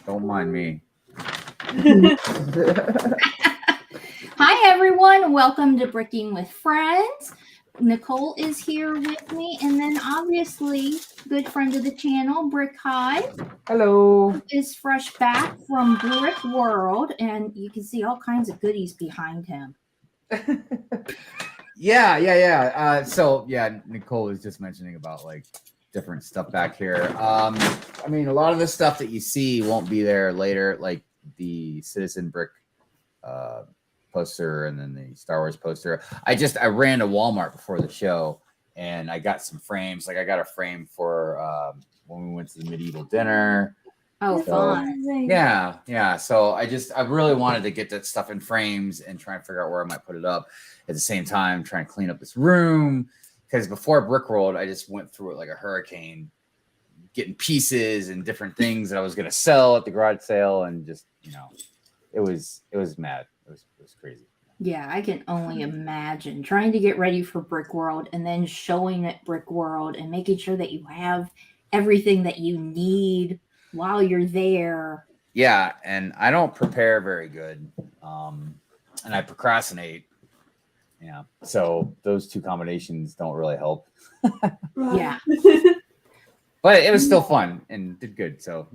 Don't mind me. Hi, everyone. Welcome to Bricking with Friends. Nicole is here with me, and then obviously, good friend of the channel, Brickheadz. Hello. Is fresh back from Brickworld, and you can see all kinds of goodies behind him. Yeah. So Nicole was just mentioning about like different stuff back here. I mean, a lot of the stuff that you see won't be there later, like the Citizen Brick poster and then the Star Wars poster. I ran to Walmart before the show and I got some frames. Like I got a frame for when we went to the medieval dinner. Oh, fun. Yeah. So I really wanted to get that stuff in frames and try and figure out where I might put it up. At the same time, trying to clean up this room. Because before Brickworld, I just went through it like a hurricane, getting pieces and different things that I was going to sell at the garage sale. And just, it was mad. It was crazy. Yeah, I can only imagine trying to get ready for Brickworld and then showing at Brickworld and making sure that you have everything that you need while you're there. Yeah, and I don't prepare very good, and I procrastinate. Yeah, so those two combinations don't really help. Yeah, but it was still fun and did good. So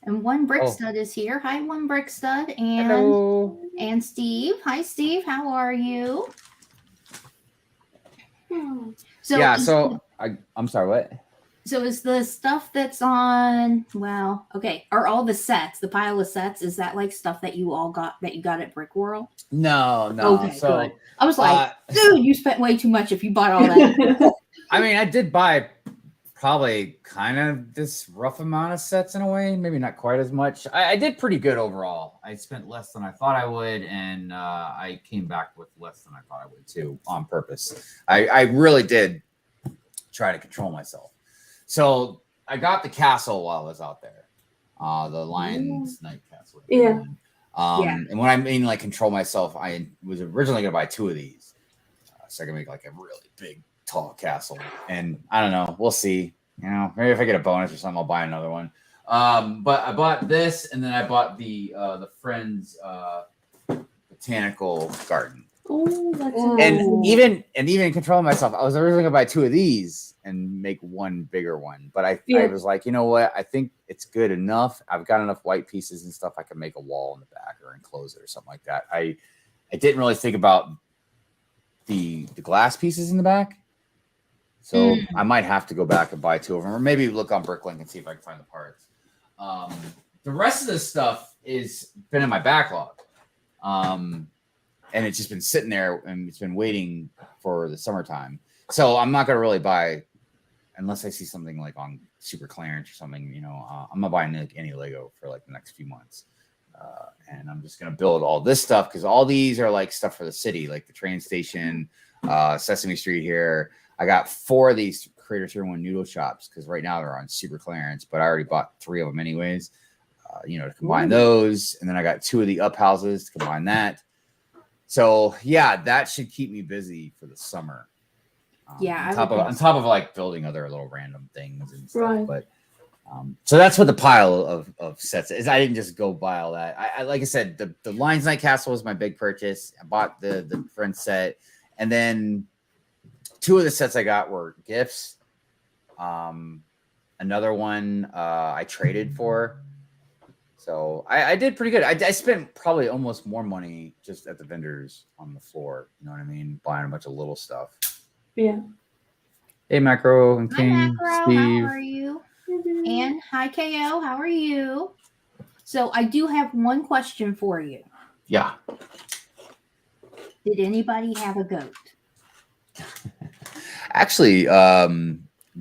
And one brick stud is here. Hi, one brick stud, and hello. And Steve. Hi, Steve. How are you? So I'm sorry. What? So is the stuff that's on, are all the sets, the pile of sets, is that like stuff that you got at Brickworld? No. Okay, so good. I was like, dude, you spent way too much if you bought all that. I mean, I did buy probably kind of this rough amount of sets in a way, maybe not quite as much. I did pretty good overall. I spent less than I thought I would, and I came back with less than I thought I would too, on purpose. I really did try to control myself. So I got the castle while I was out there, the Lion's Night Castle. Yeah. And when I mean like control myself, I was originally gonna buy 2 of these, so I can make like a really big, tall castle. And I don't know, we'll see. Maybe if I get a bonus or something, I'll buy another one. But I bought this, and then I bought the Friends botanical garden. Oh, that's and even controlling myself, I was originally gonna buy 2 of these and make one bigger one, but I was like, you know what? I think it's good enough. I've got enough white pieces and stuff. I can make a wall in the back or enclose it or something like that. I didn't really think about the glass pieces in the back, so I might have to go back and buy 2 of them, or maybe look on Bricklink and see if I can find the parts. The rest of this stuff is been in my backlog. And it's just been sitting there and it's been waiting for the summertime. So I'm not going to really buy, unless I see something like on super clearance or something, I'm not buying any Lego for like the next few months. And I'm just going to build all this stuff because all these are like stuff for the city, like the train station, Sesame Street here. I got 4 of these Creator Tier 1 noodle shops because right now they're on super clearance, but I already bought 3 of them anyways, to combine those. And then I got 2 of the up houses to combine that. So yeah, that should keep me busy for the summer. On top of like building other little random things and stuff. Right. But so that's what the pile of sets is. I didn't just go buy all that. I like I said, the Lion's Night Castle was my big purchase. I bought the Friends set, and then 2 of the sets I got were gifts. Another one I traded for. So I did pretty good. I spent probably almost more money just at the vendors on the floor. You know what I mean? Buying a bunch of little stuff. Yeah. Hey, Macro and King. Hi, Macro. Steve. How are you? And hi, KO. How are you? So I do have one question for you. Yeah. Did anybody have a goat? Actually,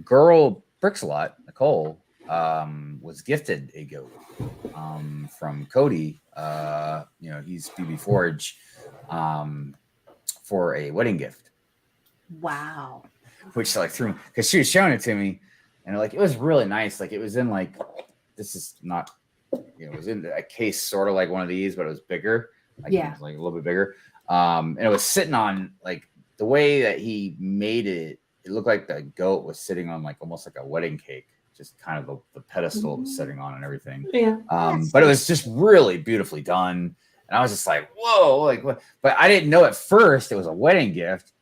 girl Bricks a lot, Nicole, was gifted a goat from Cody. He's BB Forge for a wedding gift. Wow. Which like threw, because she was showing it to me, and like it was really nice. Like it was in like, this is not, it was in a case sort of like one of these, but it was bigger. Like, it was like a little bit bigger. And it was sitting on like the way that he made it. It looked like the goat was sitting on like almost like a wedding cake, just kind of the pedestal it was sitting on and everything. Yeah. But it was just really beautifully done. And I was just like, whoa, like what? But I didn't know at first it was a wedding gift.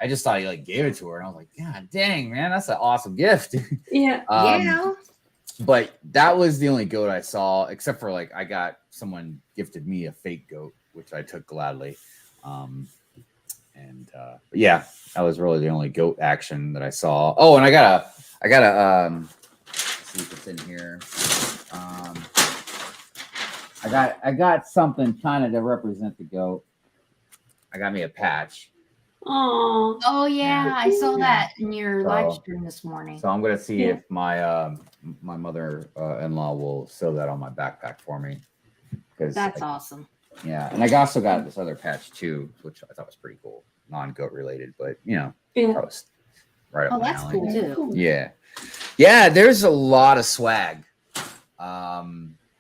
I just thought he like gave it to her. And I was like, God dang, man, that's an awesome gift. Yeah. Yeah. But that was the only goat I saw, except for like I got someone gifted me a fake goat, which I took gladly. But yeah, that was really the only goat action that I saw. Oh, and I got a let's see if it's in here. I got something kind of to represent the goat. I got me a patch. Oh. Oh yeah, I saw Yeah. that in your So- live stream this morning. So I'm gonna see Yeah. if my my mother-in-law will sew that on my backpack for me. Because That's awesome. yeah, and I also got this other patch too, which I thought was pretty cool, non-goat related, but you know, Yeah. that was right up Oh, my that's alley. cool too. Yeah. There's a lot of swag, a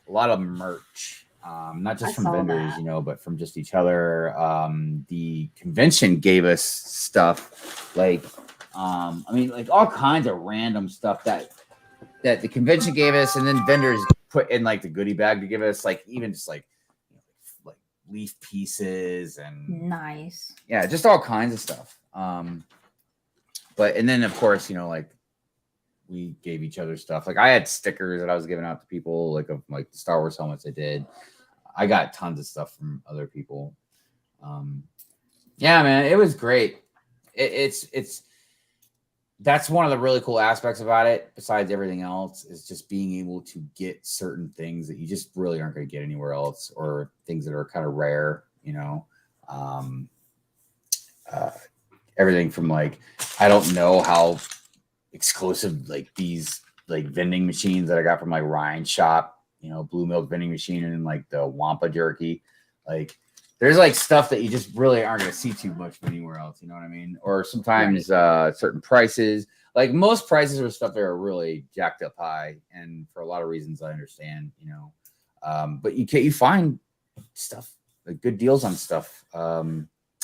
lot of merch, not just I from saw vendors, that. you know, but from just each other. The convention gave us stuff like, I mean, like all kinds of random stuff that the convention gave us, and then vendors put in like the goodie bag to give us, like even just like leaf pieces and Nice. yeah, just all kinds of stuff. But and then of course, you know, like we gave each other stuff. Like I had stickers that I was giving out to people, like of like the Star Wars helmets I did. I got tons of stuff from other people. Yeah, man, it was great. It's that's one of the really cool aspects about it, besides everything else, is just being able to get certain things that you just really aren't going to get anywhere else, or things that are kind of rare, you know. Everything from like, I don't know how exclusive like these like vending machines that I got from like Ryan's shop, you know, blue milk vending machine, and like the Wampa jerky. Like there's like stuff that you just really aren't going to see too much anywhere else. You know what I mean? Or sometimes certain prices, like most prices are stuff that are really jacked up high. And for a lot of reasons I understand, you know, but you find stuff, like good deals on stuff,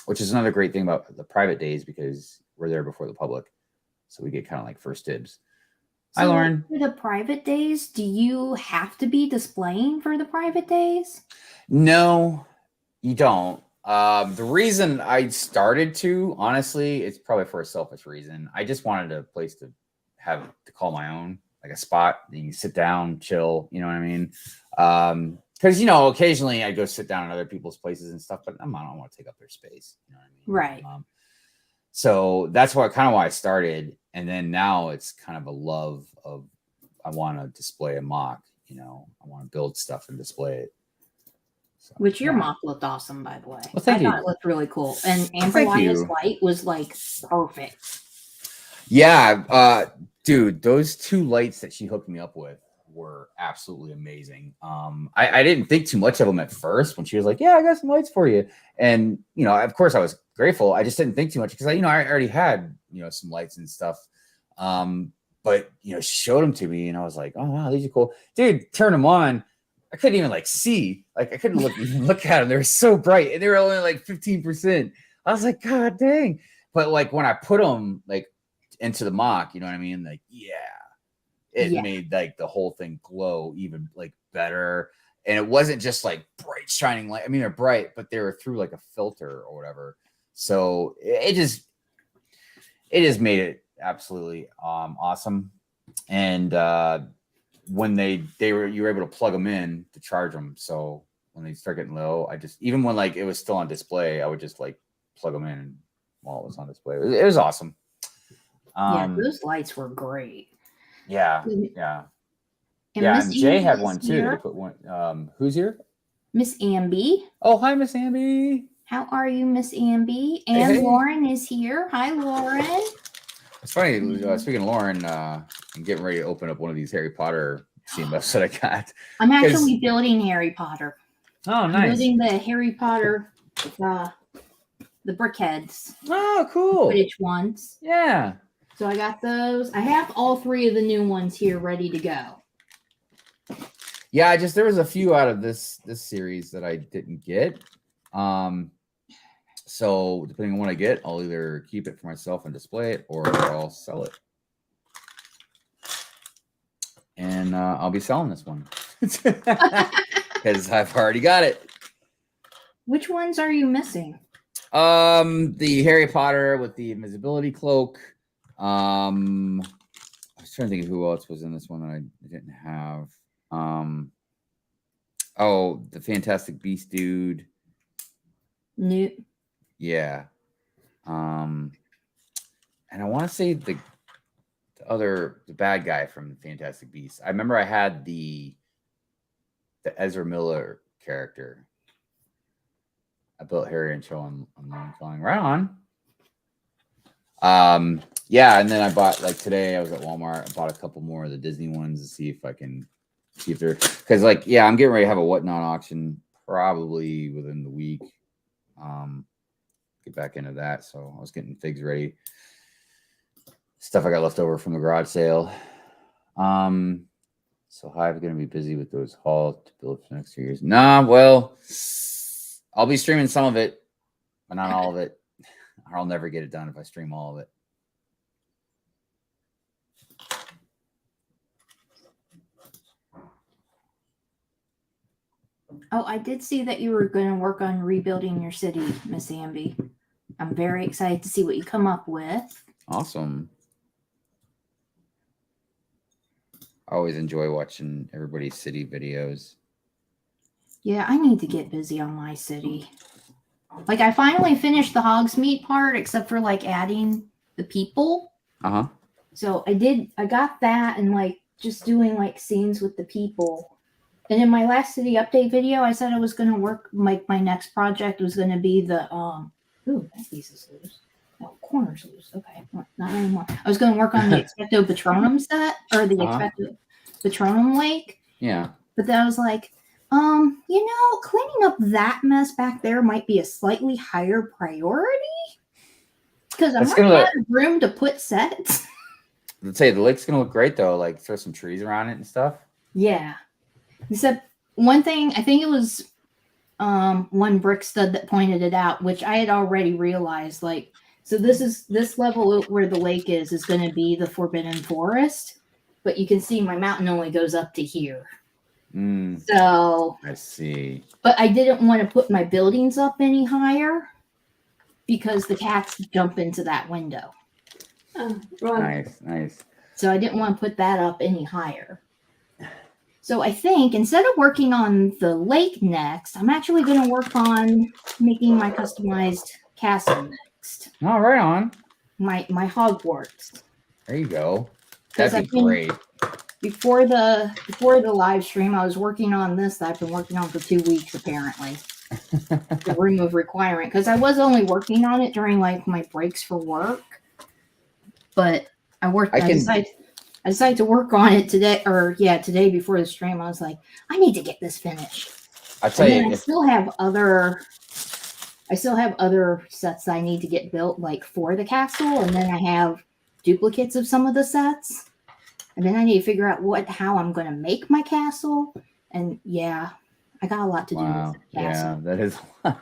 which is another great thing about the private days, because we're there before the public. So we get kind of like first dibs. Hi, So Lauren. for the private days, do you have to be displaying for the private days? No, you don't. The reason I started to, honestly, it's probably for a selfish reason. I just wanted a place to have to call my own, like a spot that you can sit down, chill. You know what I mean? Because you know, occasionally I go sit down at other people's places and stuff, but I don't want to take up their space. You know what I mean? Right. So that's why I started, and then now it's kind of a love of, I want to display a mock. You know, I want to build stuff and display it. So, Which your yeah. mock looked awesome, by the way. Well, thank I thought you. it looked really cool. And Thank Amberlia's you. light was like perfect. Yeah, dude, those two lights that she hooked me up with were absolutely amazing. I didn't think too much of them at first when she was like, "Yeah, I got some lights for you," and you know, of course, I was grateful. I just didn't think too much because I already had some lights and stuff. But she showed them to me, and I was like, "Oh wow, these are cool, dude." Turn them on. I couldn't even like see. Like I couldn't look at them. They were so bright, and they were only like 15%. I was like, God dang! But like when I put them like into the mock, you know what I mean? Like, it made like the whole thing glow even like better. And it wasn't just like bright shining light. I mean, they're bright, but they were through like a filter or whatever. So it just made it absolutely awesome. And when you were able to plug them in to charge them. So when they start getting low, even when like it was still on display, I would just like plug them in while it was on display. It was awesome. Yeah, those lights were great. Yeah. And And Jay Miss had Amby one is too. here. They put one. Who's here? Miss Amby. Oh, hi, Miss Amby. How are you, Miss Amby? And Hey. Lauren is here. Hi, Lauren. It's funny. Speaking of Lauren, I'm getting ready to open up one of these Harry Potter CMFs that I got. I'm actually building Harry Potter. Oh, I'm nice. building the Harry Potter, the Brickheadz. Oh, cool. Quidditch ones. Yeah. So I got those. I have all three of the new ones here ready to go. Yeah, there was a few out of this series that I didn't get. So depending on what I get, I'll either keep it for myself and display it, or I'll sell it. and I'll be selling this one because I've already got it. Which ones are you missing? The Harry Potter with the invisibility cloak. I was trying to think of who else was in this one that I didn't have. Oh, the Fantastic Beast dude. Newt. Yeah. And I want to say the bad guy from Fantastic Beasts. I remember I had the Ezra Miller character. I built Harry and Cho on Long right on. Yeah, and then I bought, like, today I was at Walmart. I bought a couple more of the Disney ones to see if I can see if they're, because, like, yeah, I'm getting ready to have a whatnot auction probably within the week. Get back into that. So I was getting figs ready. Stuff I got left over from the garage sale. So Hive going to be busy with those hauls to build for the next 2 years. Nah, well, I'll be streaming some of it, but not all of it. I'll never get it done if I stream all of it. Oh, I did see that you were going to work on rebuilding your city, Miss Amby. I'm very excited to see what you come up with. Awesome. I always enjoy watching everybody's city videos. Yeah, I need to get busy on my city. Like, I finally finished the Hogsmeade part, except for, like, adding the people. Uh-huh. So I got that and, like, just doing, like, scenes with the people. And in my last city update video, I said I was going to work, my next project was going to be the, ooh, that piece is loose. No, corner's loose. Okay, not anymore. I was going to work on the Expecto Patronum set, or the Expecto Patronum lake. Yeah. But then I was like, you know, cleaning up that mess back there might be a slightly higher priority. Because I'm running out of room to put sets. Let's say the lake's going to look great, though. Like, throw some trees around it and stuff. Yeah. Except one thing, I think it was one brick stud that pointed it out, which I had already realized. Like, so this level where the lake is going to be the Forbidden Forest, but you can see my mountain only goes up to here. So I see. But I didn't want to put my buildings up any higher because the cats jump into that window. Oh, right. Nice. So I didn't want to put that up any higher. So I think instead of working on the lake next, I'm actually going to work on making my customized castle next. Oh, right on. My Hogwarts. There you go. That'd be great. Before the live stream, I was working on this that I've been working on for 2 weeks, apparently. The room of requirement. Because I was only working on it during, like, my breaks for work. But I decided to work on it today, today before the stream. I was like, I need to get this finished. I tell you, I still have other sets that I need to get built, like, for the castle, and then I have duplicates of some of the sets. And then I need to figure out how I'm going to make my castle. And yeah, I got a lot to do with the castle. Yeah, that is a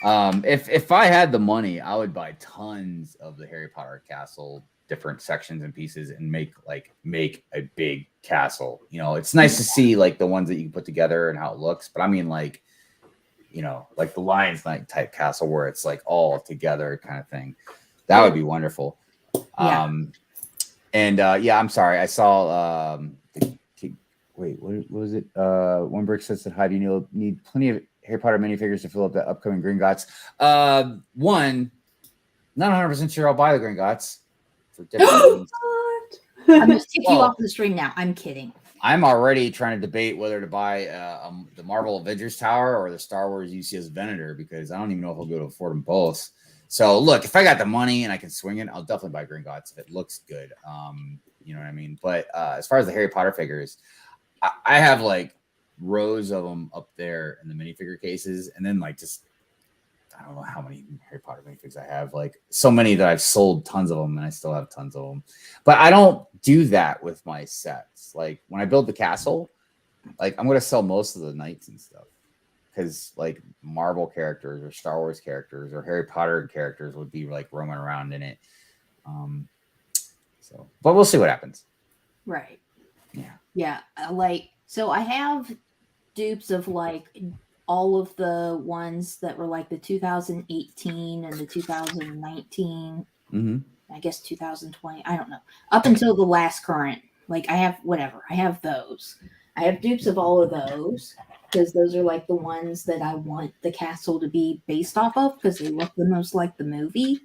lot. If I had the money, I would buy tons of the Harry Potter castle, different sections and pieces, and make a big castle. You know, it's nice to see, like, the ones that you can put together and how it looks. But I mean, like, you know, like the Lion's Night type castle where it's like all together kind of thing. That would be wonderful. Yeah. I'm sorry. I saw. Wait, what was it? One brick says that Hive, you need plenty of Harry Potter minifigures to fill up the upcoming Gringotts. One, not 100% sure I'll buy the Gringotts for different reasons. I'm going to take you off the stream now. I'm kidding. I'm already trying to debate whether to buy the Marvel Avengers Tower or the Star Wars UCS Venator, because I don't even know if I'll be able to afford them both. So look, if I got the money and I can swing it, I'll definitely buy Gringotts if it looks good. You know what I mean? But as far as the Harry Potter figures, I have, like, rows of them up there in the minifigure cases, and then, like, just I don't know how many Harry Potter minifigs I have. Like, so many that I've sold tons of them, and I still have tons of them. But I don't do that with my sets. Like, when I build the castle, like, I'm gonna sell most of the knights and stuff. Because, like, Marvel characters or Star Wars characters or Harry Potter characters would be, like, roaming around in it. But we'll see what happens. Right. Yeah, so I have dupes of like all of the ones that were like the 2018 and the 2019. I guess 2020. I don't know. Up until the last current. Like I have whatever. I have those. I have dupes of all of those because those are like the ones that I want the castle to be based off of because they look the most like the movie.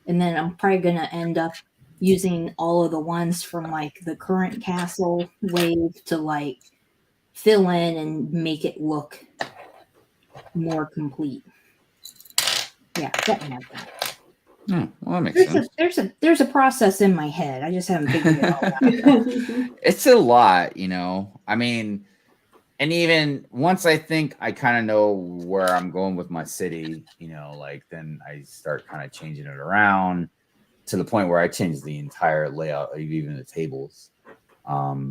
And then I'm probably gonna end up using all of the ones from like the current castle wave to like fill in and make it look more complete. Yeah, something like that. Well, that makes sense. There's a process in my head. I just haven't figured it all out. It's a lot, you know. I mean, and even once I think I kind of know where I'm going with my city, you know, like then I start kind of changing it around to the point where I change the entire layout of even the tables. But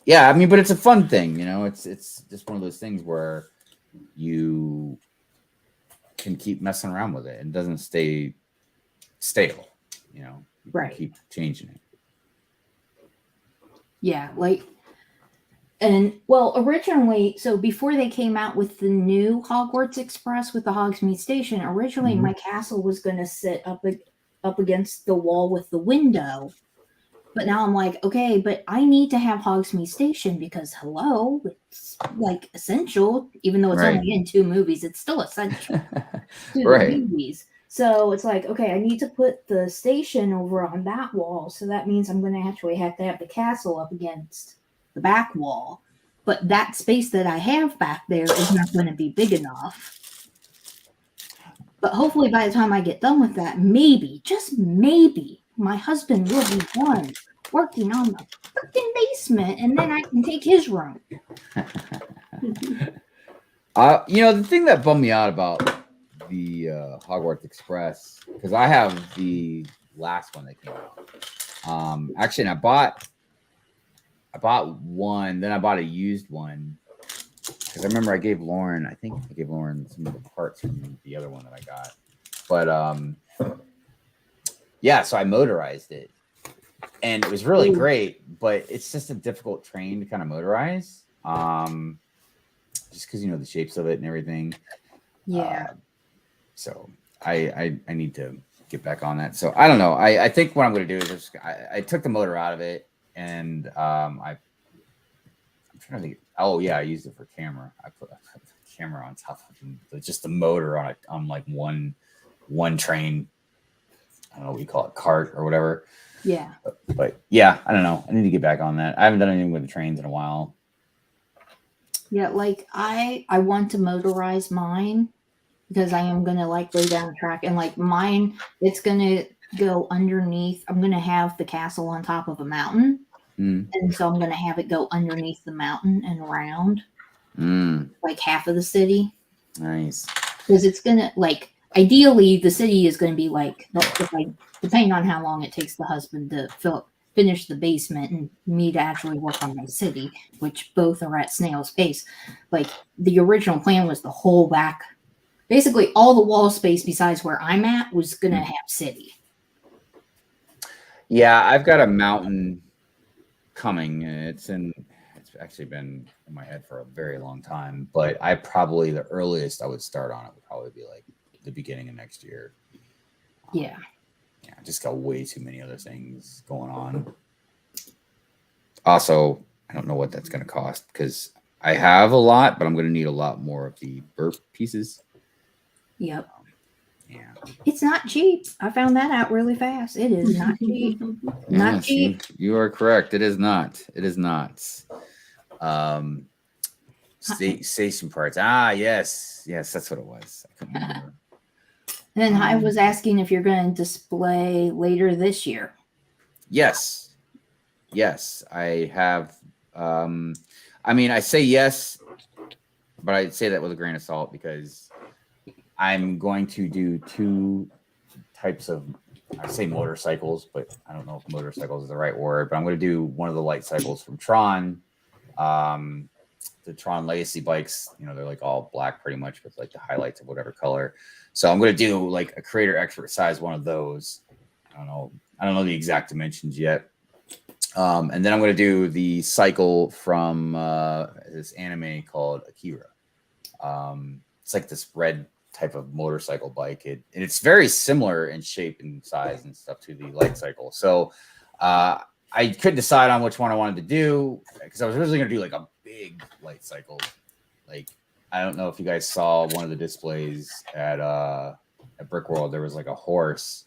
yeah, I mean, but it's a fun thing, you know. It's just one of those things where you can keep messing around with it and doesn't stay stale, you know. You right. Keep changing it. Yeah, like, and well, originally, so before they came out with the new Hogwarts Express with the Hogsmeade Station, originally my castle was going to sit up against the wall with the window. But now I'm like, okay, but I need to have Hogsmeade Station because hello, it's like essential, even though it's only in 2 movies, it's still essential to the movies. So it's like, okay, I need to put the station over on that wall. So that means I'm going to actually have to have the castle up against the back wall. But that space that I have back there is not going to be big enough. But hopefully by the time I get done with that, maybe, just maybe, my husband will be done working on the freaking basement, and then I can take his room. You know, the thing that bummed me out about the Hogwarts Express, because I have the last one that came out. Actually, and I bought one, then I bought a used one because I remember I gave Lauren some of the parts from the other one that I got. But yeah, so I motorized it, and it was really great, but it's just a difficult train to kind of motorize, just because you know the shapes of it and everything. Yeah. So I need to get back on that. So I don't know. I think what I'm going to do is I took the motor out of it, and I'm trying to think. Oh yeah, I used it for camera. I put the camera on top of just the motor on like one train. I don't know what you call it, cart or whatever. Yeah. But yeah, I don't know. I need to get back on that. I haven't done anything with the trains in a while. Yeah, like I want to motorize mine because I am gonna like lay down the track, and like mine, it's gonna go underneath. I'm gonna have the castle on top of a mountain, and so I'm gonna have it go underneath the mountain and around, like half of the city. Nice. Because it's gonna like ideally the city is gonna be like depending on how long it takes the husband to finish the basement and me to actually work on my city, which both are at snail's pace. Like the original plan was the whole back, basically all the wall space besides where I'm at was gonna have city. Yeah, I've got a mountain coming. It's actually been in my head for a very long time, but the earliest I would start on it would probably be like the beginning of next year. Yeah. Yeah, I just got way too many other things going on. Also, I don't know what that's going to cost because I have a lot, but I'm going to need a lot more of the burp pieces. Yep. Yeah. It's not cheap. I found that out really fast. It is not cheap. Not cheap. You are correct. It is not. It is not. Station parts. Yes, that's what it was. I couldn't remember. And then I was asking if you're going to display later this year. Yes, I have. I mean, I say yes, but I'd say that with a grain of salt because I'm going to do 2 types of, I say motorcycles, but I don't know if motorcycles is the right word, but I'm going to do one of the light cycles from Tron. The Tron Legacy bikes, you know, they're like all black pretty much with like the highlights of whatever color. So I'm going to do like a creator expert size one of those. I don't know the exact dimensions yet, And then I'm going to do the cycle from this anime called Akira. It's like this red type of motorcycle bike. It's very similar in shape and size and stuff to the light cycle. So I couldn't decide on which one I wanted to do because I was originally going to do like a big light cycle. Like, I don't know if you guys saw one of the displays at Brickworld. There was like a horse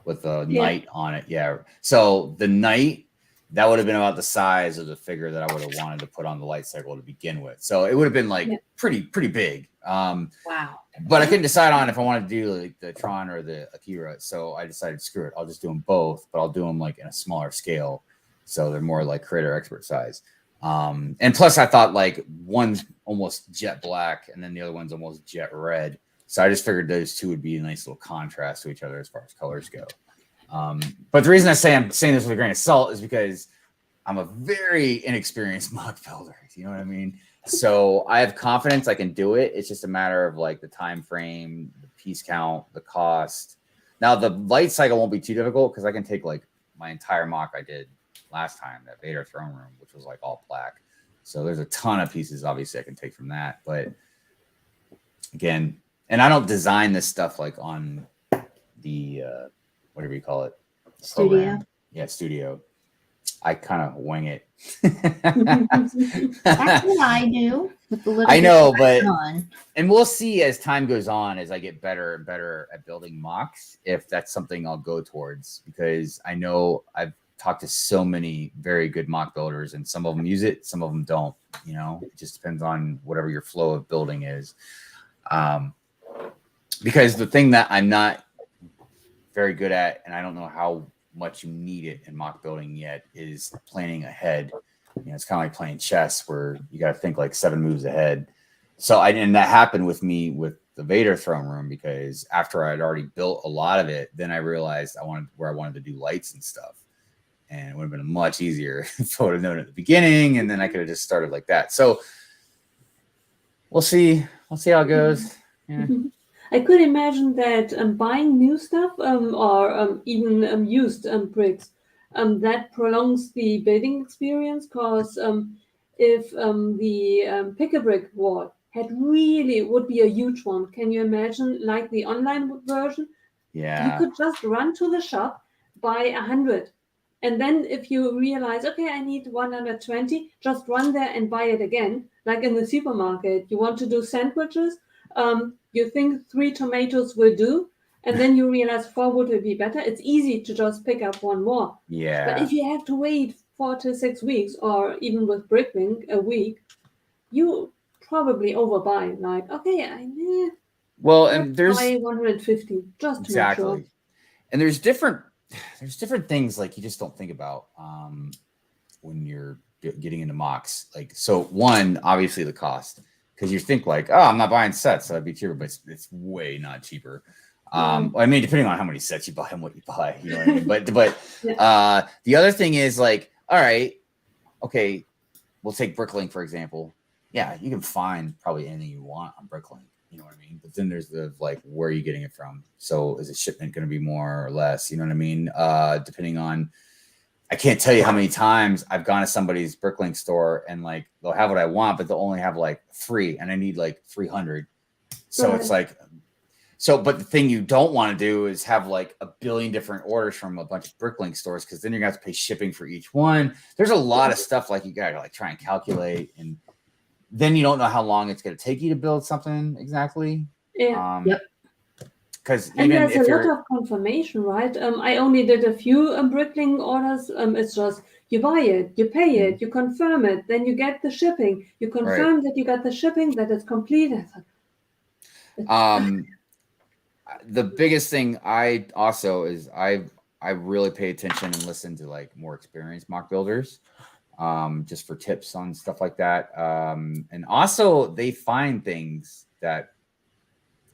with a knight on it. Yeah. So the knight, that would have been about the size of the figure that I would have wanted to put on the light cycle to begin with. So it would have been like pretty big. Wow. But I couldn't decide on if I wanted to do like the Tron or the Akira. So I decided, screw it. I'll just do them both, but I'll do them like in a smaller scale. So they're more like creator expert size. And plus I thought like one's almost jet black and then the other one's almost jet red. So I just figured those two would be a nice little contrast to each other as far as colors go. But the reason I say I'm saying this with a grain of salt is because I'm a very inexperienced mod builder. You know what I mean? So I have confidence I can do it. It's just a matter of like the time frame, the piece count, the cost. Now the light cycle won't be too difficult because I can take like my entire mock I did last time, that Vader throne room, which was like all black. So there's a ton of pieces obviously I can take from that. But again, and I don't design this stuff like on the whatever you call it, Studio. program. Yeah, studio. I kind of wing it. That's what I do. With the little I know, bit but done. and we'll see as time goes on, as I get better and better at building mocks, if that's something I'll go towards, because I know I've talked to so many very good mock builders, and some of them use it, some of them don't. You know, it just depends on whatever your flow of building is. Because the thing that I'm not very good at, and I don't know how much you need it in mock building yet, is planning ahead. You know, it's kind of like playing chess where you got to think like 7 moves ahead. So and that happened with me with the Vader throne room, because after I'd already built a lot of it, then I realized I wanted to do lights and stuff. And it would have been much easier if I would have known at the beginning, and then I could have just started like that. So we'll see. We'll see how it goes. Yeah. I could imagine that buying new stuff or even used bricks, that prolongs the building experience, because if the pick-a-brick wall would be a huge one. Can you imagine, like the online version? Yeah. You could just run to the shop, buy 100. And then if you realize, okay, I need 120, just run there and buy it again. Like in the supermarket, you want to do sandwiches. You think 3 tomatoes will do, and then you realize 4 would be better. It's easy to just pick up 1 more. Yeah. But if you have to wait 4 to 6 weeks, or even with Bricklink, a week, you probably overbuy. Like, okay, well, and there's buy 150 just to make sure. And there's different things like you just don't think about when you're getting into mocks. Like, so one, obviously the cost, because you think like, oh, I'm not buying sets, so it'd be cheaper, but it's way not cheaper. I mean, depending on how many sets you buy and what you buy, you know what I mean? But the other thing is like, all right, okay, we'll take Bricklink for example. Yeah, you can find probably anything you want on Bricklink, you know what I mean? But then there's the like, where are you getting it from? So is the shipment going to be more or less? You know what I mean? Depending on, I can't tell you how many times I've gone to somebody's Bricklink store and like they'll have what I want, but they'll only have like 3, and I need like 300. So it's like, but the thing you don't want to do is have like a billion different orders from a bunch of Bricklink stores, because then you're gonna have to pay shipping for each one. There's a lot of stuff like you gotta like try and calculate, and then you don't know how long it's gonna take you to build something exactly. Yeah. Because and there's a lot of confirmation, right? I only did a few Bricklink orders. It's just you buy it, you pay it, you confirm it, then you get the shipping. You confirm that you got the shipping, that it's complete. The biggest thing I also is I really pay attention and listen to like more experienced mock builders, just for tips on stuff like that. And also they find things that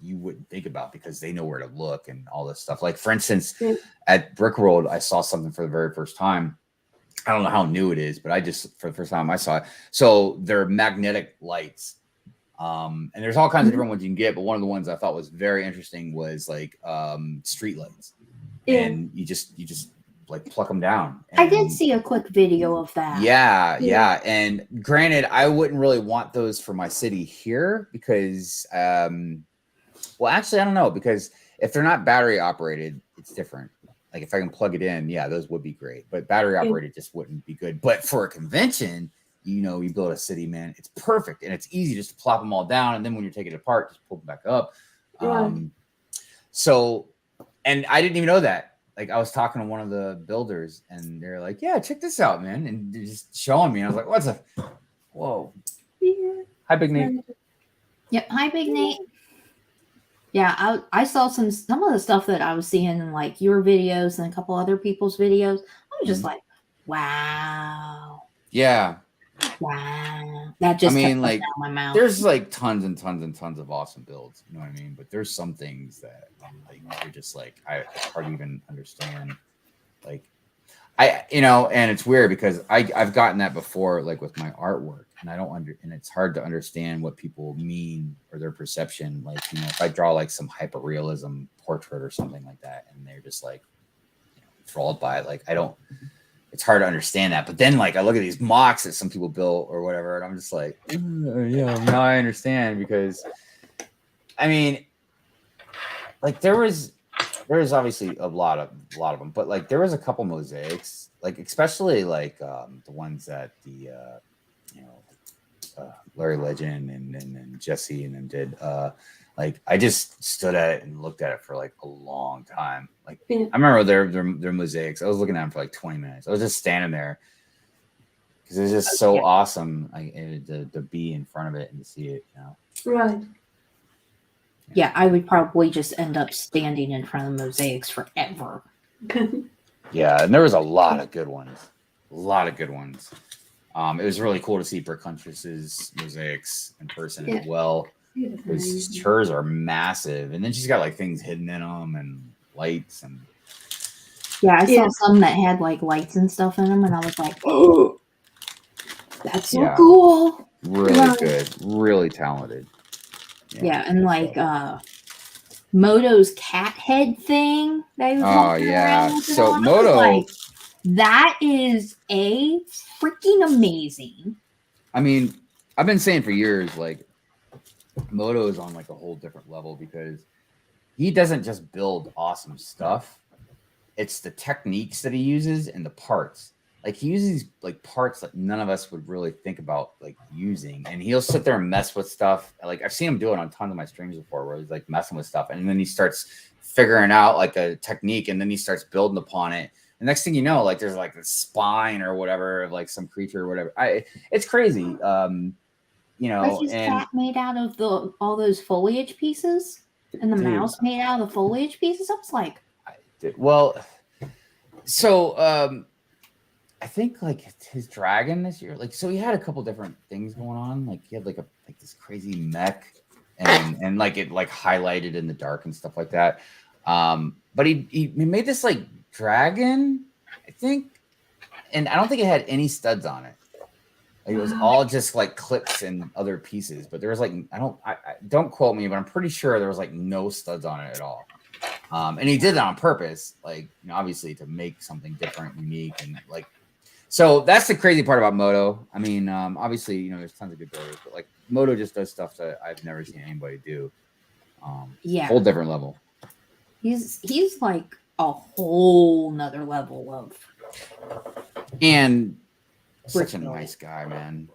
you wouldn't think about because they know where to look and all this stuff. Like for instance, at Brickworld, I saw something for the very first time. I don't know how new it is, but I just, for the first time I saw it. So they're magnetic lights. And there's all kinds of different ones you can get, but one of the ones I thought was very interesting was like street lights. And you just like pluck them down. I did And see a quick video of that. yeah. And granted, I wouldn't really want those for my city here because, well, actually, I don't know, because if they're not battery operated, it's different. Like if I can plug it in, yeah, those would be great. But battery operated just wouldn't be good. But for a convention, you know, you build a city, man, it's perfect and it's easy just to plop them all down. And then when you're taking it apart, just pull them back up. So, and I didn't even know that. Like I was talking to one of the builders and they're like, yeah, check this out, man. And they're just showing me. And I was like, what's a, whoa. Yeah. Hi, Big Nate. Yep. Hi, Big Nate. Yeah, I saw some of the stuff that I was seeing in like your videos and a couple other people's videos. I was just like, wow. Yeah. Wow. That just I mean, kept like, out my mouth. there's like tons and tons and tons of awesome builds. You know what I mean? But there's some things that like you're just like, it's hard to even understand. Like, you know, and it's weird because I've gotten that before, like with my artwork, and and it's hard to understand what people mean or their perception. Like, you know, if I draw like some hyperrealism portrait or something like that, and they're just like, you know, enthralled by it, like it's hard to understand that. But then like I look at these mocks that some people built or whatever, and I'm just like, yeah, now I understand. Because I mean, like there's obviously a lot of them, but like there was a couple mosaics, like especially like the ones that the you know, Larry Legend and Jesse and them did. Like I just stood at it and looked at it for like a long time. Like I remember their mosaics. I was looking at them for like 20 minutes. I was just standing there because it was just so awesome. Like to be in front of it and to see it. You know? Right. Yeah, I would probably just end up standing in front of the mosaics forever. Yeah, and there was a lot of good ones. A lot of good ones. It was really cool to see Brick Huntress's mosaics in person as well. Because hers are massive, and then she's got like things hidden in them and lights and. Yeah, I saw some that had like lights and stuff in them, and I was like, "Oh, that's so cool!" Really good, really talented. Yeah, and like Moto's cat head thing. They So Moto, like, that is a freaking amazing. I mean, I've been saying for years, like Moto is on like a whole different level because he doesn't just build awesome stuff. It's the techniques that he uses and the parts. Like he uses like parts that none of us would really think about like using, and he'll sit there and mess with stuff. Like I've seen him do it on tons of my streams before, where he's like messing with stuff, and then he starts figuring out like a technique, and then he starts building upon it. The next thing you know, like there's like a spine or whatever of like some creature or whatever. It's crazy. You know, was his cat made out of all those foliage pieces, and the mouse made out of the foliage pieces? I was like, so I think like his dragon this year, like, so he had a couple different things going on. Like he had like this crazy mech and like it like highlighted in the dark and stuff like that. But he made this like dragon, I think, and I don't think it had any studs on it. Like, it was all just like clips and other pieces, but there was like, I don't quote me, but I'm pretty sure there was like no studs on it at all. And he did that on purpose, like, you know, obviously to make something different, unique, and like, so that's the crazy part about Moto. I mean, obviously, you know, there's tons of good builders, but like Moto just does stuff that I've never seen anybody do. Whole different level. He's like a whole nother level of. And such a nice guy, man.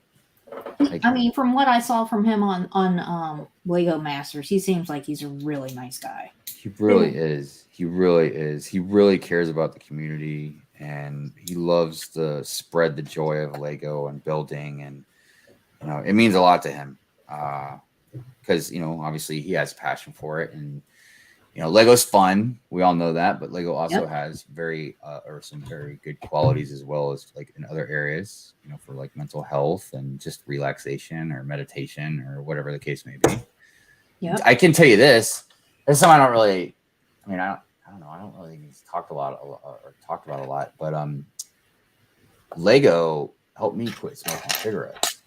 Like, I mean, from what I saw from him on Lego Masters, he seems like he's a really nice guy. He really is. He really is. He really cares about the community, and he loves to spread the joy of Lego and building, and you know, it means a lot to him because, you know, obviously he has passion for it, and you know, Lego's fun. We all know that, but Lego also has some very good qualities as well as like in other areas, you know, for like mental health and just relaxation or meditation or whatever the case may be. Yeah, I can tell you this. There's something I don't really. I mean, I don't know. I don't really talk about a lot, but Lego helped me quit smoking cigarettes,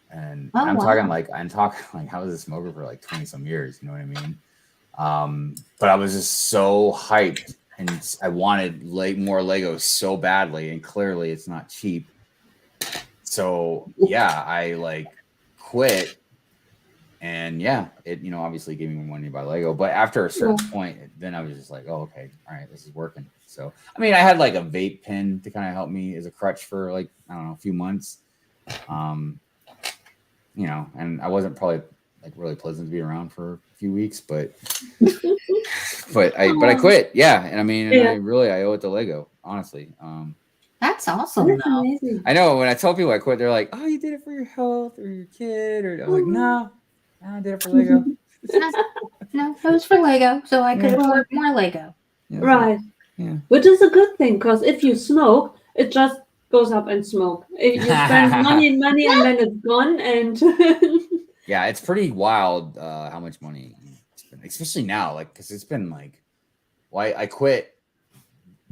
and I'm talking like I was a smoker for like 20 some years. You know what I mean? But I was just so hyped and I wanted more Legos so badly, and clearly it's not cheap. So yeah, I like quit, and yeah, it obviously gave me more money to buy Lego. But after a certain point, then I was just like, oh, okay, all right, this is working. So I mean, I had like a vape pen to kind of help me as a crutch for like, I don't know, a few months. And I wasn't probably like really pleasant to be around for a few weeks, but I quit. Yeah. And I mean, I owe it to Lego, honestly. That's awesome. That's amazing. I know when I tell people I quit, they're like, oh, you did it for your health or your kid, or I'm like, no, I did it for Lego. No, it was for Lego, so I could afford more Lego. Yeah, Right. Yeah. Which is a good thing, because if you smoke, it just goes up in smoke. You spend money, and then it's gone. And yeah, it's pretty wild how much money it's been, especially now, like, because it's been like, well, I quit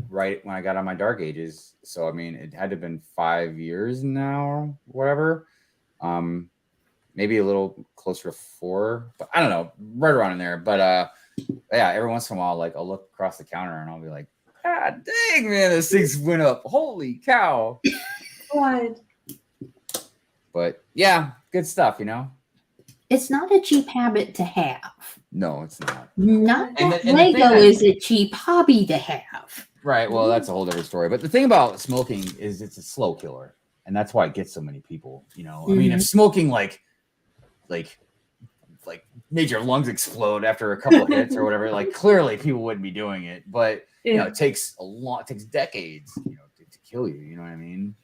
right when I got on my dark ages. So I mean, it had to have been 5 years now, or whatever. Maybe a little closer to 4, but I don't know, right around in there. But yeah, every once in a while, like I'll look across the counter and I'll be like, God dang, man, those things went up. Holy cow. right. But yeah, good stuff, It's not a cheap habit to have. No, it's not. Not And that the thing Lego is a cheap hobby to have. Right. Well, that's a whole different story. But the thing about smoking is it's a slow killer. And that's why it gets so many people, I mean, if smoking like made your lungs explode after a couple of hits or whatever, like clearly people wouldn't be doing it. But it takes decades, to kill you. You know what I mean?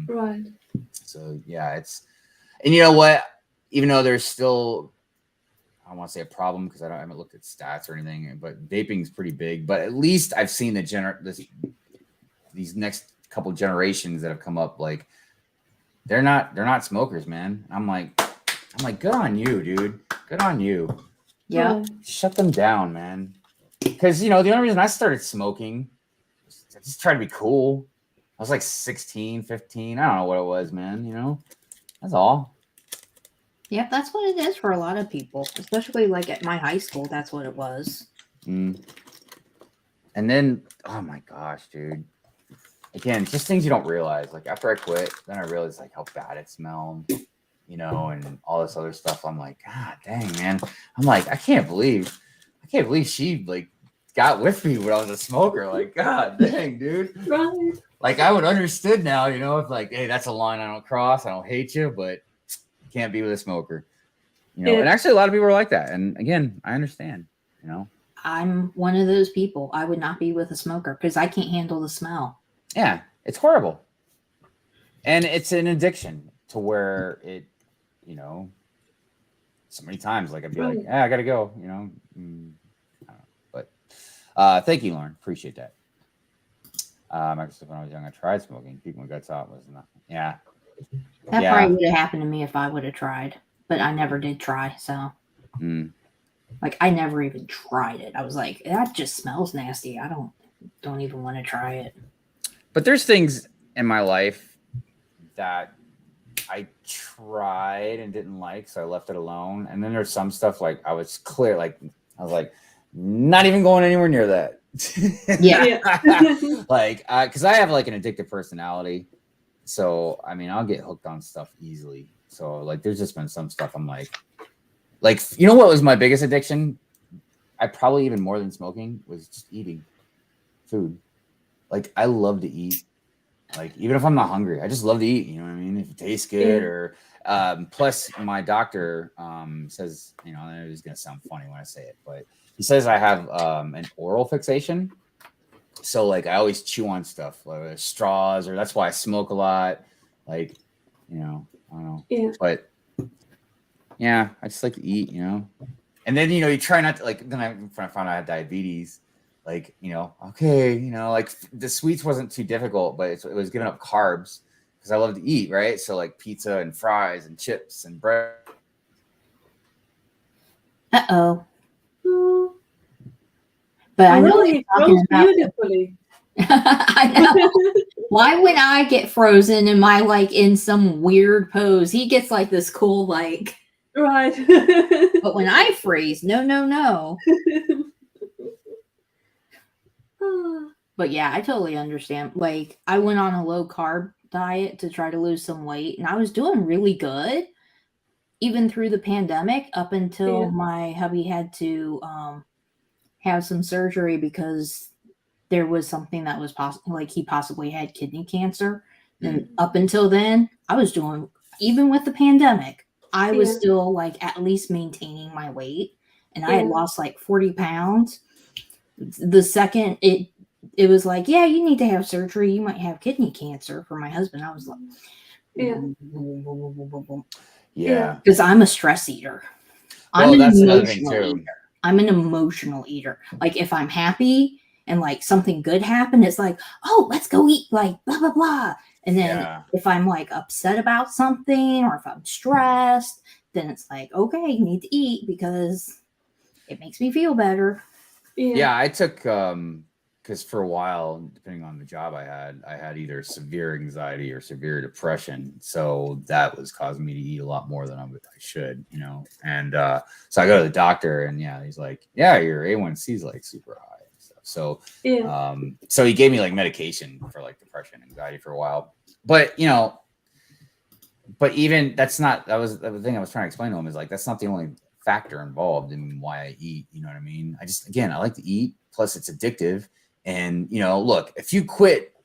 Right. So yeah, and you know what? Even though there's still, I don't want to say a problem because I haven't looked at stats or anything, but vaping's pretty big. But at least I've seen these next couple generations that have come up, like they're not smokers, man. I'm like, good on you, dude. Good on you. Yeah. Shut them down, man. Because the only reason I started smoking was to just try to be cool. I was like 16, 15. I don't know what it was, man. That's all. Yep, that's what it is for a lot of people, especially like at my high school. That's what it was. And then, oh my gosh, dude. Again, just things you don't realize. Like after I quit, then I realized like how bad it smelled, and all this other stuff. I'm like, God dang, man. I'm like, I can't believe she like got with me when I was a smoker. Like, God dang, dude. Right. Like I would understood now, if like, hey, that's a line I don't cross. I don't hate you, but you can't be with a smoker. And actually a lot of people are like that. And again, I understand, I'm one of those people. I would not be with a smoker because I can't handle the smell. Yeah, it's horrible. And it's an addiction to where it, so many times, like I'd be like, I gotta go, I don't know. But thank you, Lauren. Appreciate that. Microsoft, when I was young, I tried smoking. Keeping my guts out was nothing. Yeah. That probably would have happened to me if I would have tried, but I never did try. So, like, I never even tried it. I was like, that just smells nasty. I don't even want to try it. But there's things in my life that I tried and didn't like, so I left it alone. And then there's some stuff like I was like, not even going anywhere near that. Yeah. Like, because I have like an addictive personality. So, I mean, I'll get hooked on stuff easily. So, like, there's just been some stuff I'm like, what was my biggest addiction? I probably even more than smoking was just eating food. Like, I love to eat. Like, even if I'm not hungry, I just love to eat. You know what I mean? If it tastes good or, plus my doctor says, and it's going to sound funny when I say it, but he says I have an oral fixation. So, like, I always chew on stuff, like straws, or that's why I smoke a lot. Like, I don't know. Yeah. But, yeah, I just like to eat, And then, you try not to, like, then when I found out I had diabetes, like, okay, like, the sweets wasn't too difficult, but it was giving up carbs because I love to eat, right? So, like, pizza and fries and chips and bread. Uh-oh. But I know he froze beautifully. I know. Why would I get frozen? Am I like in some weird pose? He gets like this cool like. Right. But when I freeze, no. But yeah, I totally understand. Like, I went on a low carb diet to try to lose some weight, and I was doing really good even through the pandemic up until my hubby had to have some surgery because there was something that was like he possibly had kidney cancer. And up until then, I was doing, even with the pandemic, I was still like at least maintaining my weight, and I had lost like 40 pounds. The second it was like, yeah, you need to have surgery, you might have kidney cancer for my husband, I was like, Yeah, because I'm a stress eater. Well, that's another thing too. I'm an emotional eater. Like, if I'm happy and like something good happened, it's like, oh, let's go eat, like blah blah blah. And then if I'm like upset about something or if I'm stressed, then it's like, okay, you need to eat because it makes me feel better. Yeah, I took because for a while, depending on the job I had either severe anxiety or severe depression. So that was causing me to eat a lot more than I should, you know. And so I go to the doctor, and he's like, yeah, your A1C is like super high and stuff. So so he gave me like medication for like depression, anxiety for a while. But but even that was the thing I was trying to explain to him, is like, that's not the only factor involved in why I eat. You know what I mean? I like to eat. Plus, it's addictive. And look, if you quit,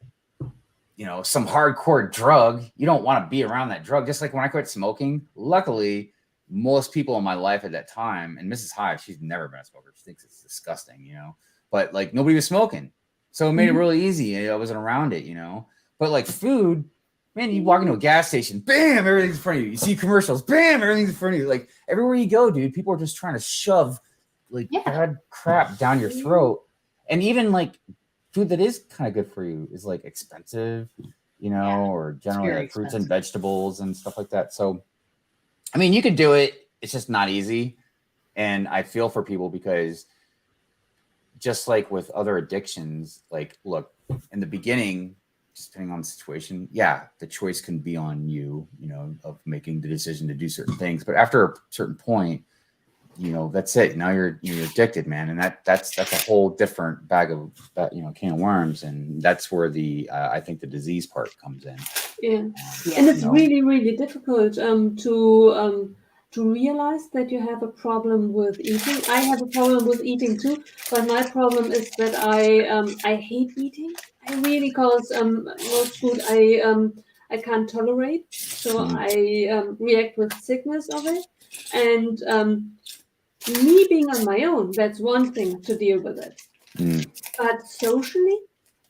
some hardcore drug, you don't want to be around that drug. Just like when I quit smoking, luckily, most people in my life at that time, and Mrs. Hive, she's never been a smoker. She thinks it's disgusting, but like nobody was smoking. So it made it really easy. I wasn't around it, but like food, man, you walk into a gas station, bam, everything's in front of you. You see commercials, bam, everything's in front of you. Like everywhere you go, dude, people are just trying to shove like bad crap down your throat. And even like food that is kind of good for you is like expensive, or generally like fruits and vegetables and stuff like that. So, I mean, you can do it. It's just not easy. And I feel for people because just like with other addictions, like, look, in the beginning, just depending on the situation, the choice can be on you, of making the decision to do certain things. But after a certain point, that's it. Now you're addicted, man, and that's a whole different bag of can of worms, and that's where I think the disease part comes in. And it's really, really difficult to realize that you have a problem with eating. I have a problem with eating too, but my problem is that I hate eating. I really, cause most food I can't tolerate, so I react with sickness of it, and me being on my own, that's one thing to deal with it. But socially,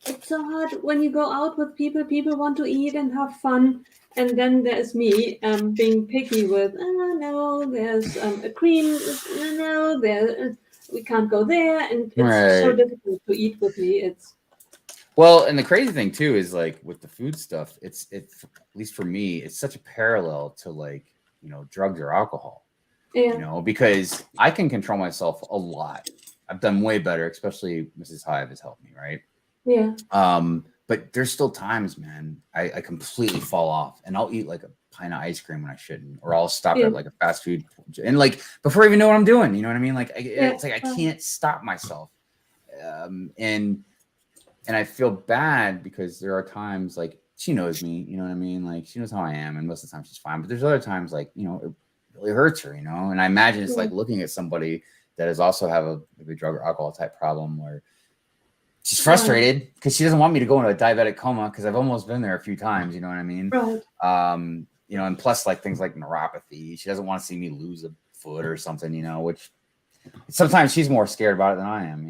it's so hard when you go out with people. People want to eat and have fun, and then there's me being picky with, no, there's a cream, no, we can't go there, and it's so difficult to eat with me. Well, and the crazy thing too is like with the food stuff, it's at least for me, it's such a parallel to like drugs or alcohol. Because I can control myself a lot. I've done way better, especially Mrs. Hive has helped me, right? But there's still times, man, I completely fall off, and I'll eat like a pint of ice cream when I shouldn't, or I'll stop at like a fast food, and like before I even know what I'm doing, you know what I mean? Like it's like I can't stop myself, and I feel bad because there are times like she knows me, you know what I mean? Like she knows how I am, and most of the time she's fine. But there's other times like it really hurts her, and I imagine it's like looking at somebody that has also have a drug or alcohol type problem where she's frustrated because she doesn't want me to go into a diabetic coma, because I've almost been there a few times, you know what I mean? And plus like things like neuropathy, she doesn't want to see me lose a foot or something, which sometimes she's more scared about it than I am,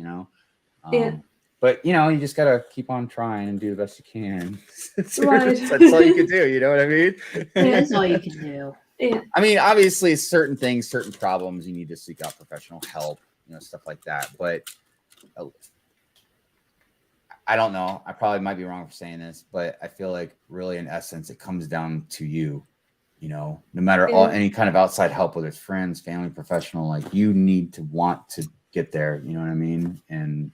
but you just gotta keep on trying and do the best you can. That's all you can do, you know what I mean? That's all you can do. I mean, obviously, certain things, certain problems, you need to seek out professional help, stuff like that. But I don't know. I probably might be wrong for saying this, but I feel like really, in essence, it comes down to you. No matter any kind of outside help, whether it's friends, family, professional, like you need to want to get there. You know what I mean? And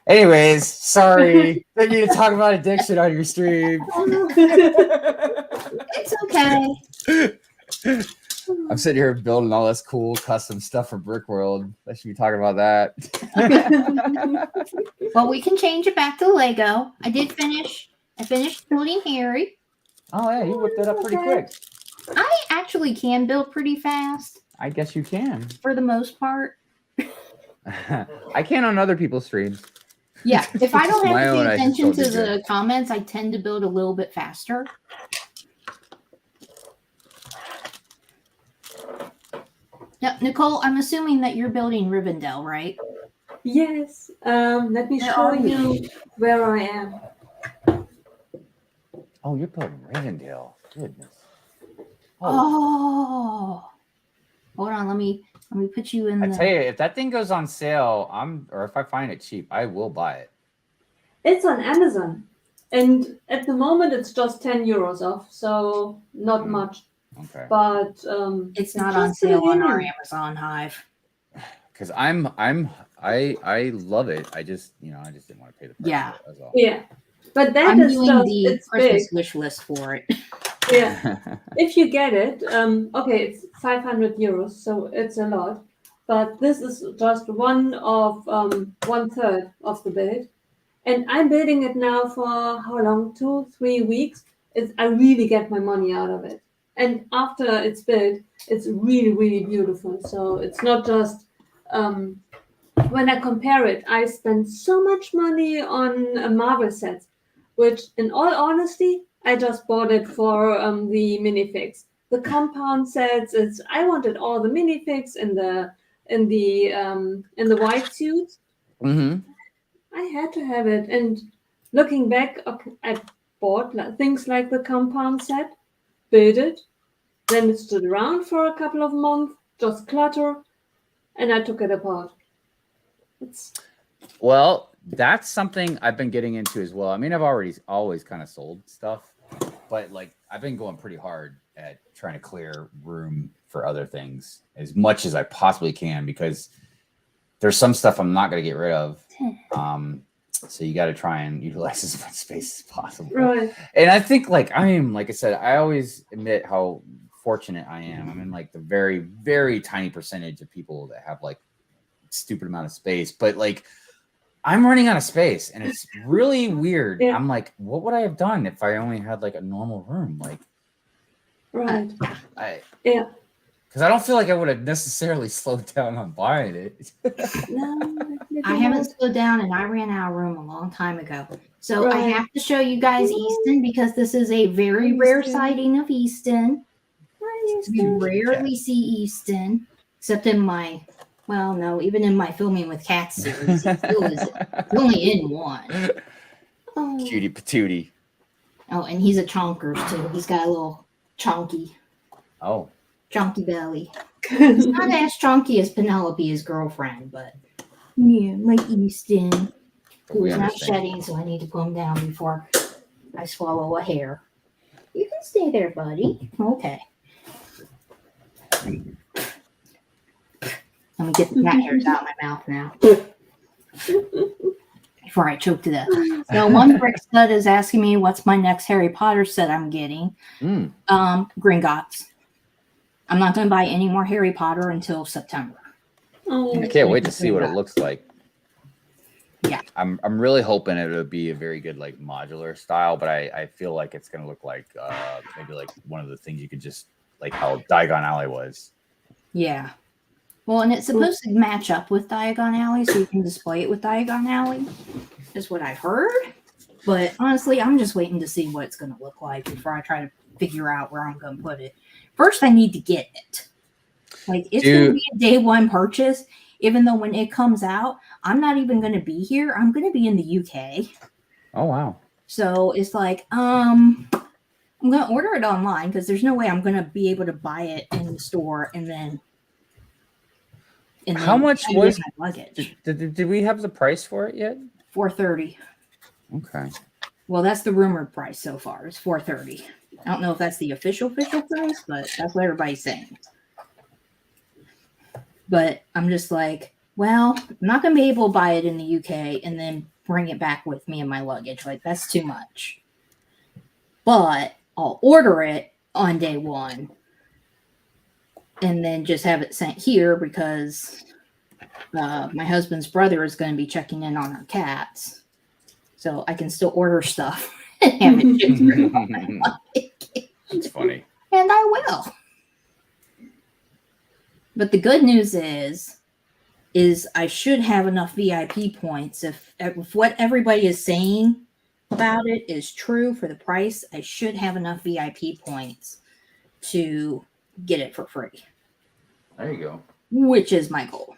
Anyways, sorry. Didn't need to talk about addiction on your stream. It's okay. I'm sitting here building all this cool custom stuff for Brickworld. I should be talking about that. Well, we can change it back to Lego. I did finish. I finished building Harry. Oh yeah, you whipped that up pretty quick. I actually can build pretty fast I guess you can. for the most part. I can on other people's streams. Yeah, if I don't My have to own, pay I just attention don't to do the good. comments, I tend to build a little bit faster. Now, Nicole, I'm assuming that you're building Rivendell, right? Yes. Let me Where show are we? you where I am. Oh, you're building Rivendell. Goodness. Oh, hold on. Let me put you in I the. tell you, if that thing goes on sale, or if I find it cheap, I will buy it. It's on Amazon, and at the moment it's just 10 euros off, so not much. Okay. But It's not on just sale on our beginning. Amazon Hive. Because I love it. I just I just didn't want to pay the price. Yeah. That's all. Yeah, but that I'm is doing just the it's Christmas big. wish list for it. Yeah, if you get it, okay, it's 500 euros, so it's a lot. But this is just one of 1/3 of the build, and I'm building it now for how long? 2-3 weeks. I really get my money out of it, and after it's built, it's really really beautiful. So it's not just when I compare it, I spend so much money on Marvel sets, which, in all honesty, I just bought it for the minifigs. The compound sets, I wanted all the minifigs in the white suits. Mm-hmm. I had to have it. And looking back, I bought things like the compound set, built it, then it stood around for a couple of months, just clutter, and I took it apart. Well, that's something I've been getting into as well. I mean, I've always kind of sold stuff, but like I've been going pretty hard at trying to clear room for other things as much as I possibly can, because there's some stuff I'm not going to get rid of. So you got to try and utilize as much space as possible. Right. And I think like I said, I always admit how fortunate I am. I'm in like the very, very tiny percentage of people that have like stupid amount of space, but like I'm running out of space and it's really weird. Yeah. I'm like, what would I have done if I only had like a normal room? Like, Right. because I don't feel like I would have necessarily slowed down on buying it. No, I haven't slowed down and I ran out of room a long time ago. So I Right. have to show you guys Easton because this is a very rare Easton. sighting of Easton. We rarely see Easton, except in my, well, no, even in my filming with cats series, he still is he's only in one. Oh, Cutie patootie. Oh, and he's a chonkers too. He's got a little chonky belly. He's not as chonky as Penelope, his girlfriend, but yeah, like Easton, We who's not understand. shedding, so I need to put him down before I swallow a hair. You can stay there, buddy. Okay. Let me get the cat hairs out of my mouth now. Before I choke to death. So one brick stud is asking me what's my next Harry Potter set I'm getting. Gringotts. I'm not going to buy any more Harry Potter until September. oh, I can't wait to see what it looks like. Yeah. I'm really hoping it would be a very good like modular style, but I feel like it's gonna look like maybe like one of the things you could just like how Diagon Alley was. Yeah. Well, and it's supposed to match up with Diagon Alley, so you can display it with Diagon Alley, is what I heard. But honestly, I'm just waiting to see what it's going to look like before I try to figure out where I'm going to put it. First, I need to get it. Like, it's going to be a day one purchase, even though when it comes out, I'm not even going to be here. I'm going to be in the UK. Oh, wow. So it's like, I'm going to order it online because there's no way I'm going to be able to buy it in the store and then how much was my luggage? Did we have the price for it yet? $430. Okay. Well, that's the rumored price so far. It's $430. I don't know if that's the official price, but that's what everybody's saying. But I'm just like, well, I'm not going to be able to buy it in the UK and then bring it back with me in my luggage. Like, that's too much. But I'll order it on day one. and then just have it sent here because my husband's brother is going to be checking in on our cats. So I can still order stuff and have it shipped through. It's funny. And I will. But the good news is I should have enough VIP points. If what everybody is saying about it is true for the price, I should have enough VIP points to get it for free. There you go. Which is my goal.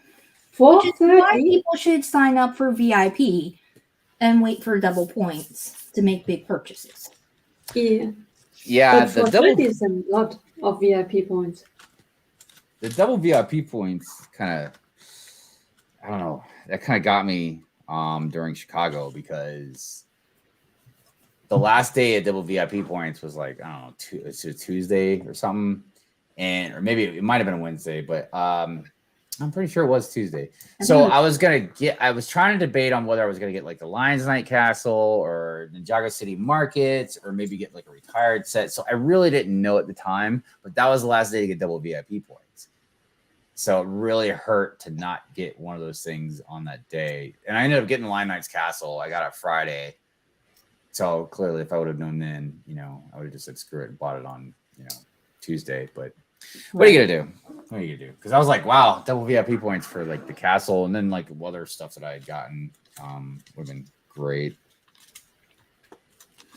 Which is why 430. people should sign up for VIP and wait for double points to make big purchases. Yeah. Yeah, But the for double 30 is a lot of VIP points. VIP points kind of, I don't know, that kind of got me during Chicago because the last day of double VIP points was like, I don't know, it's a Tuesday or something, or maybe it might have been a Wednesday, but I'm pretty sure it was Tuesday. So I was trying to debate on whether I was gonna get like the Lions Night Castle or Ninjago City Markets, or maybe get like a retired set. So I really didn't know at the time, but that was the last day to get double VIP points. So it really hurt to not get one of those things on that day. And I ended up getting the Lion Knights Castle. I got it Friday. So clearly, if I would have known then, I would have just said screw it and bought it on, Tuesday. But what are you gonna do? What are you gonna do? Because I was like, wow, double VIP points for like the castle, and then like other stuff that I had gotten would have been great.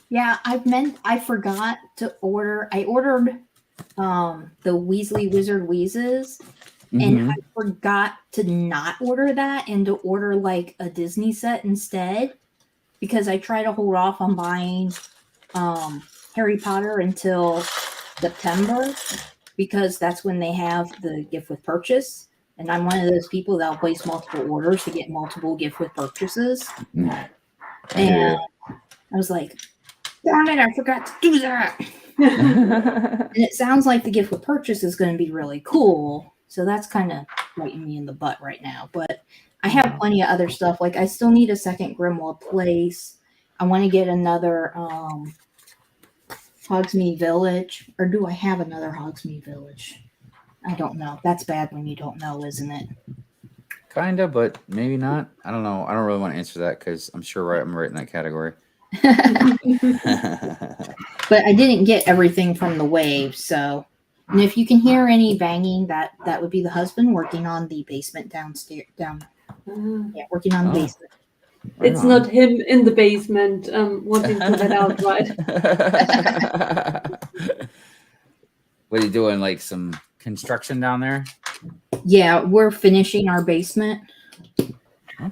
Yeah, I forgot to order. I ordered the Weasley Wizard Wheezes, and I forgot to not order that and to order like a Disney set instead, because I try to hold off on buying Harry Potter until September, because that's when they have the gift with purchase. And I'm one of those people that'll place multiple orders to get multiple gift with purchases. And I was like, darn it, I forgot to do that. And it sounds like the gift with purchase is going to be really cool. So that's kind of biting me in the butt right now. But I have plenty of other stuff. Like I still need a second Grimwald place. I want to get another Hogsmeade Village. Or do I have another Hogsmeade Village? I don't know. That's bad when you don't know, isn't it? Kind of, but maybe not. I don't know. I don't really want to answer that because I'm sure I'm right in that category. But I didn't get everything from the wave, so. And if you can hear any banging, that would be the husband working on the basement downstairs. Yeah, working on the basement. Right It's on. not him in the basement wanting to let out, right? What are you doing? Like some construction down there? Yeah, we're finishing our basement, Okay.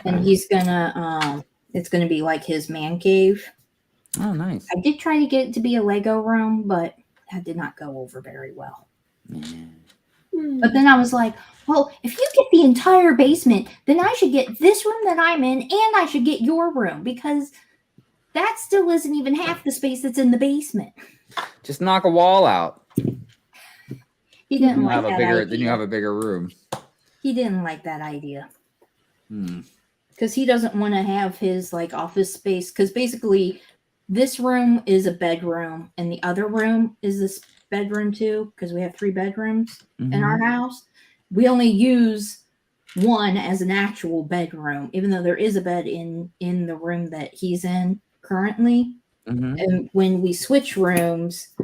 and he's gonna it's gonna be like his man cave. Oh, nice. I did try to get it to be a Lego room, but that did not go over very well. But then I was like, well, if you get the entire basement, then I should get this room that I'm in, and I should get your room, because that still isn't even half the space that's in the basement. Just knock a wall out. He didn't like Have that a bigger. idea. Then you have a bigger room. He didn't like that idea. Because he doesn't want to have his like office space. Because basically, this room is a bedroom, and the other room is this bedroom too. Because we have 3 bedrooms in our house. We only use one as an actual bedroom, even though there is a bed in the room that he's in currently. And when we switch rooms,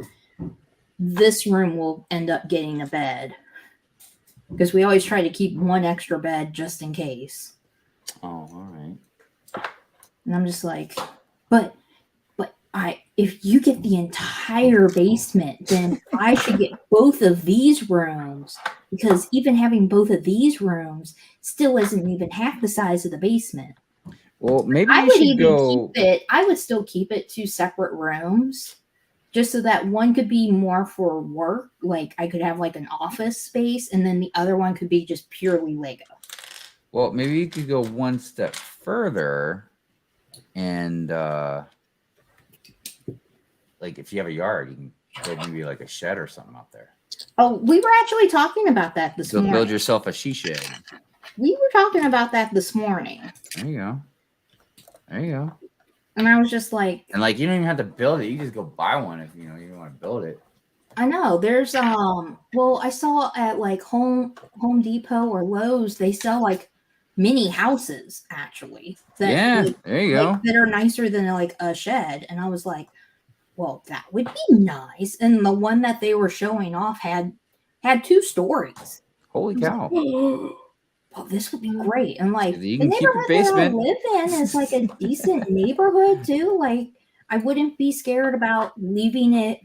this room will end up getting a bed, because we always try to keep one extra bed just in case. Oh, all right. And I'm just like, but if you get the entire basement, then I should get both of these rooms, because even having both of these rooms still isn't even half the size of the basement. Well, maybe I you would should even go. keep it. I would still keep it 2 separate rooms, just so that one could be more for work. Like I could have like an office space, and then the other one could be just purely Lego. Well, maybe you could go one step further, and like if you have a yard, you can build maybe like a shed or something out there. Oh, we were actually talking about that this So morning. build yourself a she shed. We were talking about that this morning. There you go. There you go. And I was just like, And like you don't even have to build it. You just go buy one if you want to build it. I know there's well, I saw at like Home Depot or Lowe's, they sell like mini houses actually Yeah, like, there you go. that are nicer than like a shed. And I was like, well, that would be nice. And the one that they were showing off had 2 stories. Holy cow. Well, this would be great. And like You the can keep your neighborhood that I basement. live in is like a decent neighborhood too. Like I wouldn't be scared about leaving it.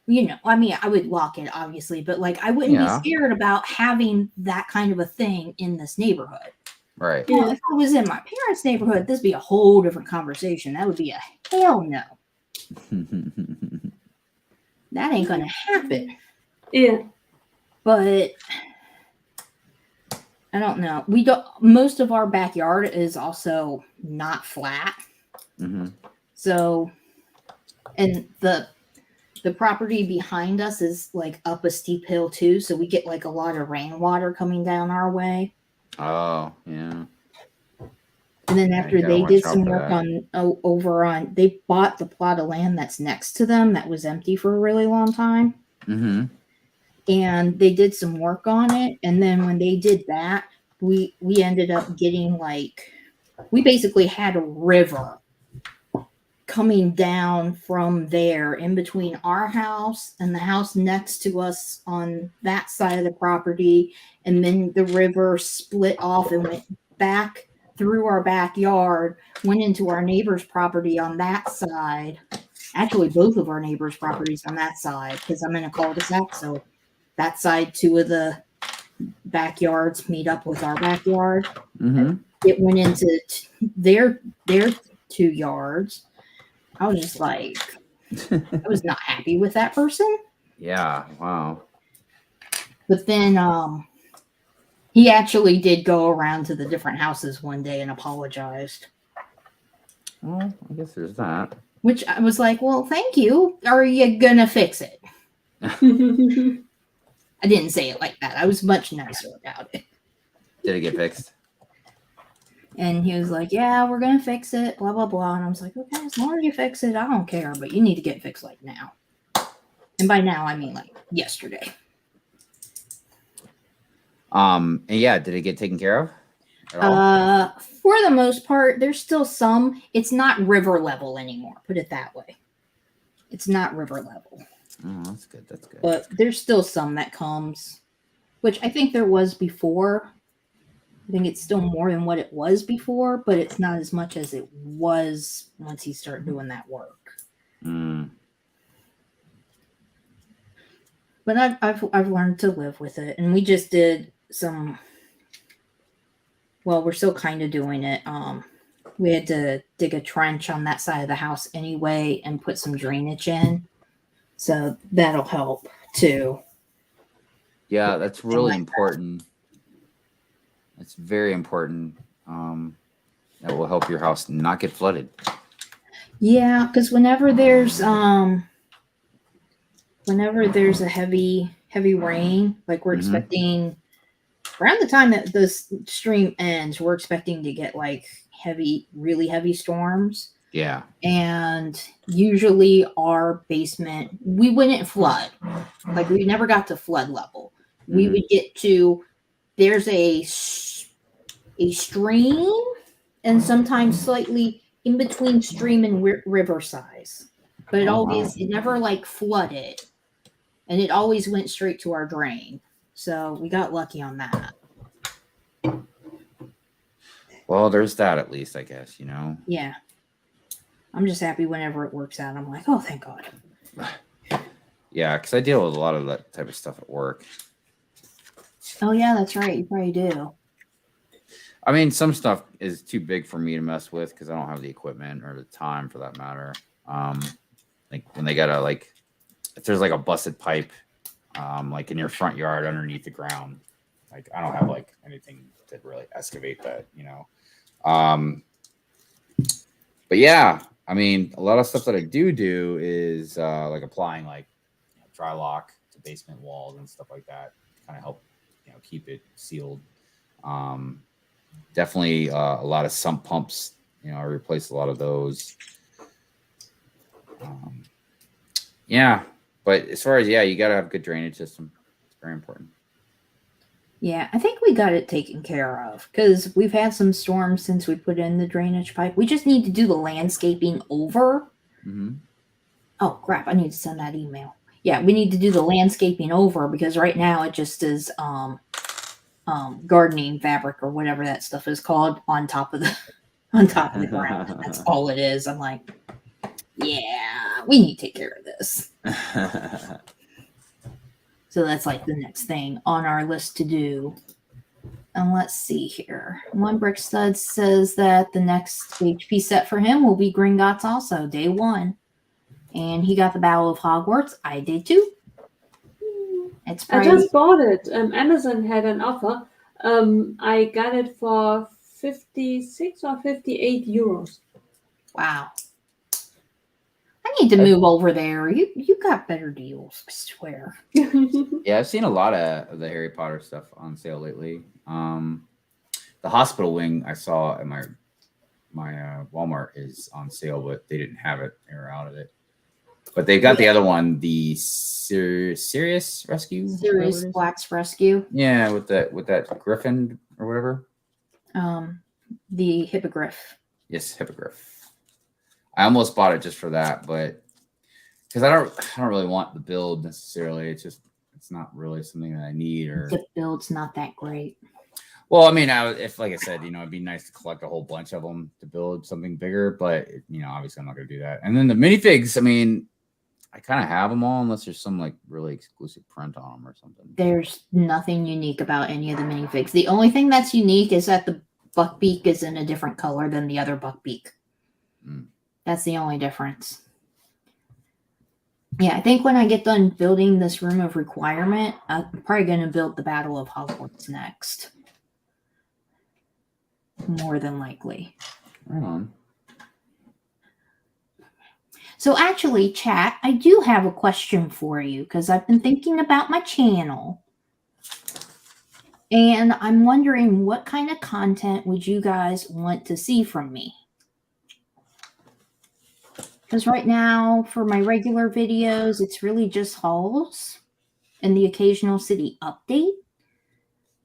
You know, I mean, I would lock it obviously, but like I wouldn't Yeah. be scared about having that kind of a thing in this neighborhood. Right. Well, if I was in my parents' neighborhood, this would be a whole different conversation. That would be a hell no. That ain't gonna happen. Yeah. But I don't know. We don't. Most of our backyard is also not flat. So, and the property behind us is like up a steep hill too. So we get like a lot of rainwater coming down our way. Oh, yeah. And then after you gotta they watch did out some for work that. they bought the plot of land that's next to them that was empty for a really long time. And they did some work on it. And then when they did that, we ended up getting like, we basically had a river coming down from there in between our house and the house next to us on that side of the property. And then the river split off and went back through our backyard, went into our neighbor's property on that side. Actually, both of our neighbors' properties on that side, because I'm in a cul-de-sac. So that side, 2 of the backyards meet up with our backyard. It went into their 2 yards. I was just like, I was not happy with that person. Yeah. Wow. But then he actually did go around to the different houses one day and apologized. Well, I guess there's that. Which I was like, well, thank you. Are you gonna fix it? I didn't say it like that. I was much nicer about it. Did it get fixed? And he was like, yeah, we're going to fix it, blah, blah, blah. And I was like, okay, as long as you fix it, I don't care. But you need to get fixed like now. And by now, I mean like yesterday. And yeah, did it get taken care of? For the most part, there's still some. It's not river level anymore. Put it that way. It's not river level. Oh, that's good. That's good. But there's still some that comes, which I think there was before. I think it's still more than what it was before, but it's not as much as it was once he started doing that work. But I've learned to live with it, and we just did some. Well, we're still kind of doing it. We had to dig a trench on that side of the house anyway, and put some drainage in, so that'll help too. Yeah, that's really important. It's very important. That will help your house not get flooded. Yeah, because whenever there's a heavy rain, like we're expecting around the time that this stream ends, we're expecting to get like really heavy storms. Yeah. And usually our basement, we wouldn't flood. Like we never got to flood level. We would get to, there's a stream and sometimes slightly in between stream and river size, but it never like flooded, and it always went straight to our drain. So we got lucky on that. Well, there's that at least, I guess, you know? Yeah. I'm just happy whenever it works out. I'm like, oh, thank God. Yeah, because I deal with a lot of that type of stuff at work. Oh, yeah, that's right. You probably do. I mean, some stuff is too big for me to mess with because I don't have the equipment or the time for that matter. Like when they gotta if there's like a busted pipe, like in your front yard underneath the ground, like I don't have like anything to really excavate that, you know. But yeah, I mean, a lot of stuff that I do is like applying like dry lock to basement walls and stuff like that, kind of help keep it sealed. Definitely a lot of sump pumps. I replaced a lot of those. Yeah, But as far as, yeah, you got to have a good drainage system. It's very important. Yeah, I think we got it taken care of because we've had some storms since we put in the drainage pipe. We just need to do the landscaping over. Mm-hmm. Oh, crap. I need to send that email. Yeah, we need to do the landscaping over because right now it just is gardening fabric or whatever that stuff is called on top of the ground. And that's all it is. I'm like, yeah, we need to take care of this. So that's like the next thing on our list to do. And let's see here. One Brick Stud says that the next HP set for him will be Gringotts also, day 1. And he got the Battle of Hogwarts. I did too. It's I just bought it. Amazon had an offer. I got it for 56 or 58 euros. Wow. I need to move over there. You got better deals, I swear. Yeah, I've seen a lot of the Harry Potter stuff on sale lately. The hospital wing I saw at my Walmart is on sale, but they didn't have it. They were out of it. But they got the other one, the Sirius Rescue. Sirius Black's Rescue. Yeah, with that griffin or whatever. The Hippogriff. Yes, Hippogriff. I almost bought it just for that, but because I don't really want the build necessarily. It's not really something that I need. Or the build's not that great. Well, I mean, if like I said, it'd be nice to collect a whole bunch of them to build something bigger, but obviously I'm not going to do that. And then the minifigs, I mean, I kind of have them all unless there's some like really exclusive print on them or something. There's nothing unique about any of the minifigs. The only thing that's unique is that the Buckbeak is in a different color than the other Buckbeak. That's the only difference. Yeah, I think when I get done building this room of requirement, I'm probably going to build the Battle of Hogwarts next. More than likely. Right on. So actually, chat, I do have a question for you because I've been thinking about my channel. And I'm wondering what kind of content would you guys want to see from me? Because right now, for my regular videos, it's really just hauls and the occasional city update.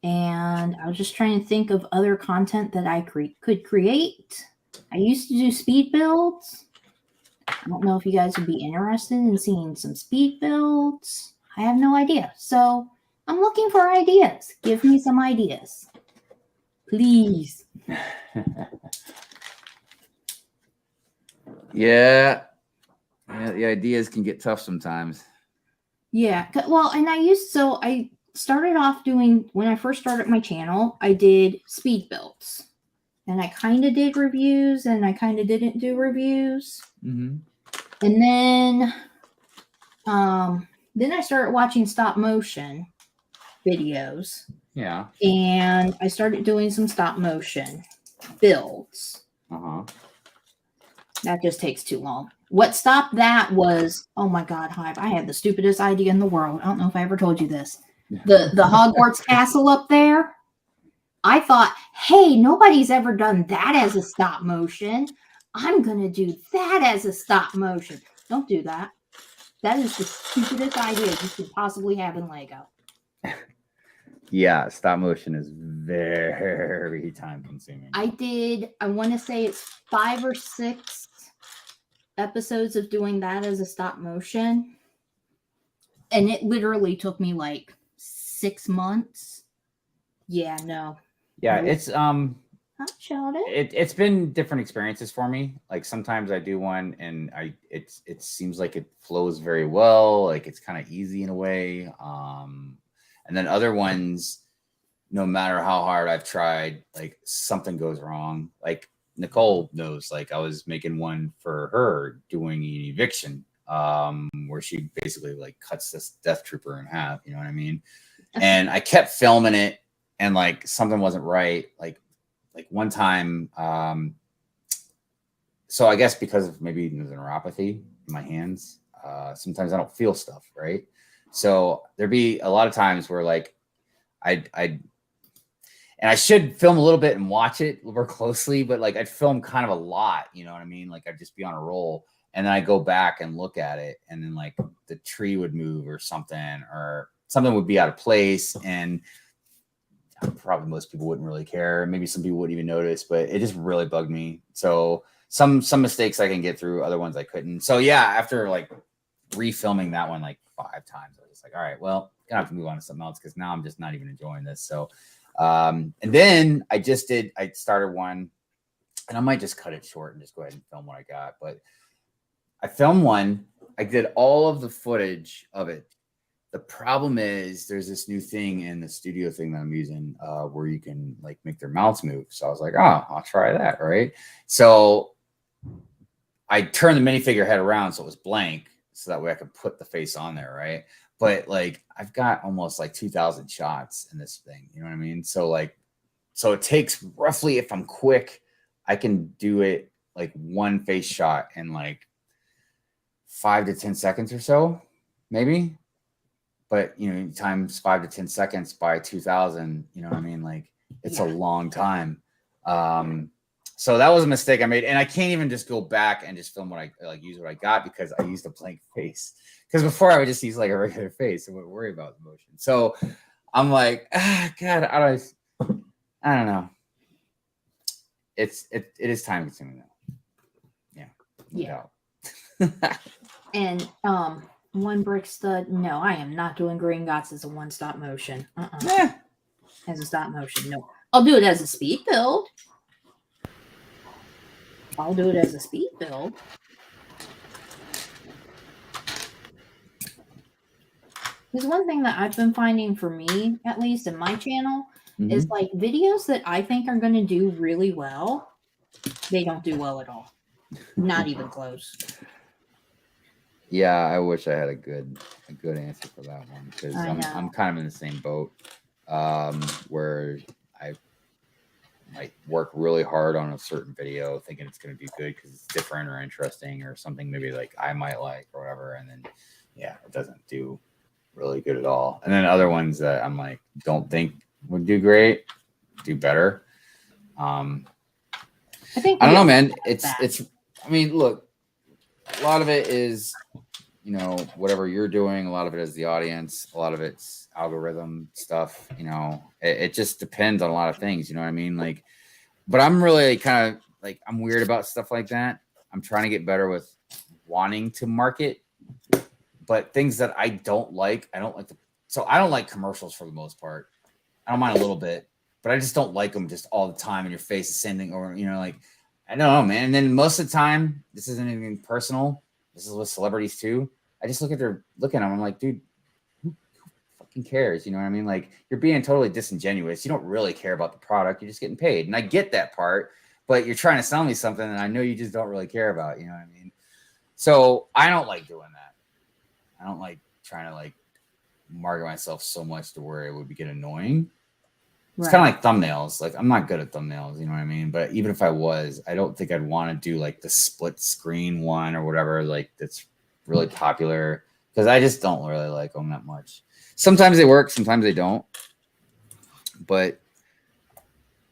And I was just trying to think of other content that I could create. I used to do speed builds. I don't know if you guys would be interested in seeing some speed builds. I have no idea. So I'm looking for ideas. Give me some ideas. Please. Yeah, the ideas can get tough sometimes. Yeah, well, and I started off doing, when I first started my channel, I did speed builds. And I kind of did reviews and I kind of didn't do reviews. Mm-hmm. And then I started watching stop motion videos. Yeah. And I started doing some stop motion builds. Uh-huh. That just takes too long. What stopped that was, oh my God, Hive, I had the stupidest idea in the world. I don't know if I ever told you this. The Hogwarts castle up there. I thought, hey, nobody's ever done that as a stop motion. I'm going to do that as a stop motion. Don't do that. That is the stupidest idea you could possibly have in Lego. Yeah, stop motion is very time consuming. I want to say it's 5 or 6 episodes of doing that as a stop motion. And it literally took me like 6 months. Yeah, no. Yeah, it's it's been different experiences for me. Like sometimes I do one and it seems like it flows very well, like it's kind of easy in a way. And then other ones, no matter how hard I've tried, like something goes wrong. Like Nicole knows, like I was making one for her doing an eviction, where she basically like cuts this death trooper in half, you know what I mean? And I kept filming it and like something wasn't right. Like one time, so I guess because of maybe there's a neuropathy in my hands, sometimes I don't feel stuff, right? So there'd be a lot of times where like and I should film a little bit and watch it more closely, but like I'd film kind of a lot, you know what I mean? Like I'd just be on a roll. and then I go back and look at it, and then like the tree would move or something would be out of place, and probably most people wouldn't really care. Maybe some people wouldn't even notice, but it just really bugged me. So some mistakes I can get through, other ones I couldn't. So yeah, after like refilming that one like 5 times, I was just like, all right, well, gonna have to move on to something else because now I'm just not even enjoying this. So and then I started one, and I might just cut it short and just go ahead and film what I got. But I filmed one, I did all of the footage of it. The problem is there's this new thing in the studio thing that I'm using where you can like make their mouths move. So I was like, oh, I'll try that, right? So I turned the minifigure head around so it was blank, so that way I could put the face on there, right? But like I've got almost like 2,000 shots in this thing, you know what I mean? So like, so it takes roughly, if I'm quick, I can do it like one face shot in like 5 to 10 seconds or so, maybe. But, you know, times 5 to 10 seconds by 2,000, you know what I mean? Like, it's a long time. So that was a mistake I made. And I can't even just go back and just film what I like, use what I got, because I used a blank face. Because before I would just use like a regular face and wouldn't worry about the motion. So I'm like, God, I don't know. It is time consuming though. Yeah. Yeah. And one brick stud. No, I am not doing Green Gots as a one stop motion. As a stop motion. No, I'll do it as a speed build. There's one thing that I've been finding for me, at least in my channel, is like videos that I think are going to do really well. They don't do well at all. Not even close. Yeah, I wish I had a good answer for that one, because I'm kind of in the same boat where I might work really hard on a certain video thinking it's going to be good because it's different or interesting or something maybe like I might like or whatever, and then it doesn't do really good at all. And then other ones that I'm like don't think would do great, do better. I don't know, man. It's I mean, look, a lot of it is, you know, whatever you're doing. A lot of it is the audience. A lot of it's algorithm stuff. You know, it just depends on a lot of things. You know what I mean? Like, but I'm really kind of like, I'm weird about stuff like that. I'm trying to get better with wanting to market, but things that I don't like, I don't like so I don't like commercials for the most part. I don't mind a little bit, but I just don't like them just all the time in your face, the same thing, or, you know, like, I don't know, man. And then most of the time, this isn't anything personal. This is with celebrities too. I just look at them. I'm like, dude, who fucking cares? You know what I mean? Like, you're being totally disingenuous. You don't really care about the product. You're just getting paid. And I get that part, but you're trying to sell me something that I know you just don't really care about. You know what I mean? So I don't like doing that. I don't like trying to like market myself so much to where it would get annoying. It's kind of like thumbnails. Like, I'm not good at thumbnails, you know what I mean? But even if I was, I don't think I'd want to do like the split screen one or whatever, like that's really popular, because I just don't really like them that much. Sometimes they work, sometimes they don't. But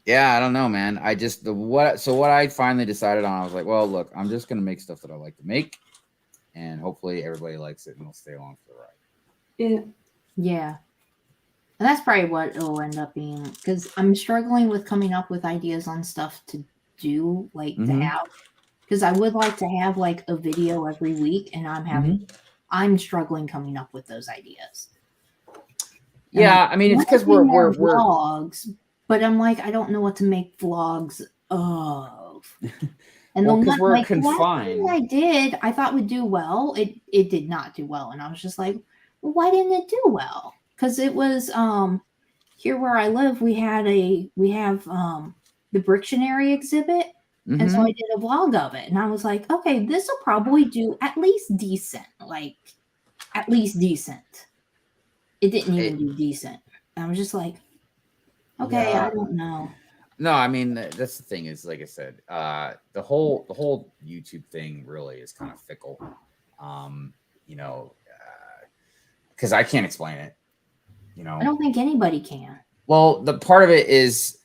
yeah, I don't know, man. I just what I finally decided on, I was like, well, look, I'm just gonna make stuff that I like to make, and hopefully everybody likes it and will stay along for the ride. Yeah. And that's probably what it'll end up being, because I'm struggling with coming up with ideas on stuff to do, like to have, because I would like to have like a video every week, and I'm struggling coming up with those ideas. Yeah, I mean, it's because we're vlogs, but I'm like, I don't know what to make vlogs of. And well, the one we're like, confined. I did, I thought would do well. It did not do well, and I was just like, well, why didn't it do well? Because it was here where I live, we have the Brictionary exhibit, and so I did a vlog of it, and I was like, okay, this will probably do at least decent, like at least decent. It didn't even do decent. I was just like, okay, I don't know. No, I mean, that's the thing is, like I said, the whole YouTube thing really is kind of fickle, you know, because I can't explain it. You know, I don't think anybody can. Well, the part of it is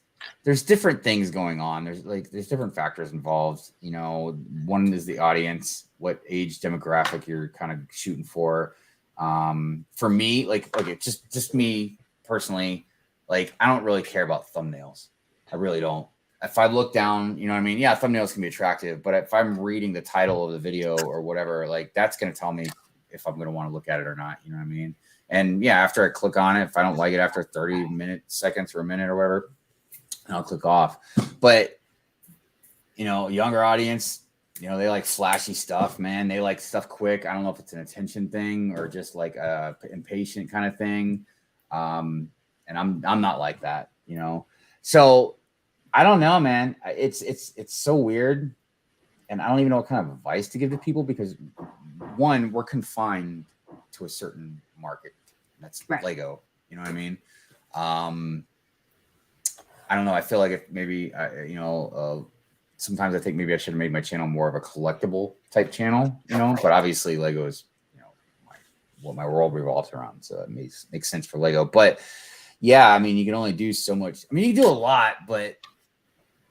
there's different things going on. There's different factors involved. You know, one is the audience, what age demographic you're kind of shooting for. For me, like, okay, just me personally, like, I don't really care about thumbnails. I really don't. If I look down, you know what I mean? Yeah, thumbnails can be attractive, but if I'm reading the title of the video or whatever, like, that's going to tell me if I'm going to want to look at it or not. You know what I mean? And yeah, after I click on it, if I don't like it after 30 seconds or a minute or whatever, I'll click off. But, you know, younger audience, you know, they like flashy stuff, man. They like stuff quick. I don't know if it's an attention thing or just like a impatient kind of thing. And I'm not like that, you know? So I don't know, man. It's so weird. And I don't even know what kind of advice to give to people because one, we're confined to a certain market. That's right. Lego. You know what I mean? I don't know. I feel like if maybe, you know, sometimes I think maybe I should have made my channel more of a collectible type channel, you know, but obviously Lego is, you know, what my world revolves around. So it makes sense for Lego. But yeah, I mean, you can only do so much. I mean, you can do a lot, but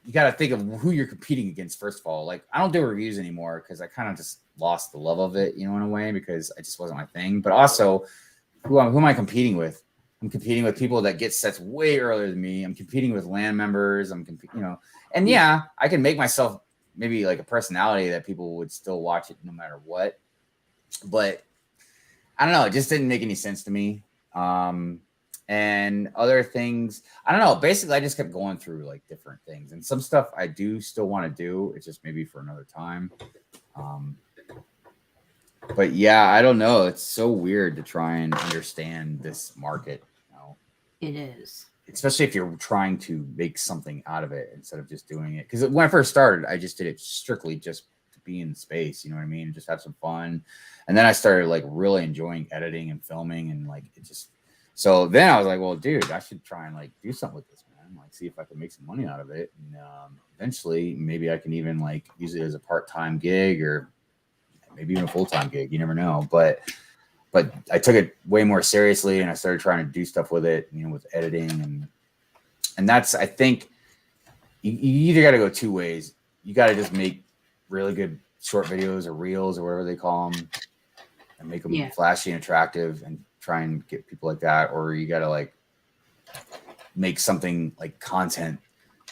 you got to think of who you're competing against, first of all. Like, I don't do reviews anymore because I kind of just lost the love of it, you know, in a way, because it just wasn't my thing. But also, who am I competing with? I'm competing with people that get sets way earlier than me. I'm competing with LAN members. You know, and yeah, I can make myself maybe like a personality that people would still watch it no matter what. But I don't know. It just didn't make any sense to me. And other things, I don't know. Basically, I just kept going through like different things, and some stuff I do still want to do. It's just maybe for another time. But yeah, I don't know. It's so weird to try and understand this market. You know? It is. Especially if you're trying to make something out of it instead of just doing it. Because when I first started, I just did it strictly just to be in space. You know what I mean? Just have some fun. And then I started like really enjoying editing and filming, and like it just. So then I was like, well, dude, I should try and like do something with this, man. Like see if I can make some money out of it. And eventually, maybe I can even like use it as a part-time gig or maybe even a full-time gig. You never know. But I took it way more seriously, and I started trying to do stuff with it, you know, with editing, and that's, I think, you either got to go two ways. You got to just make really good short videos or reels or whatever they call them, and make them flashy and attractive, and try and get people like that, or you got to like make something like content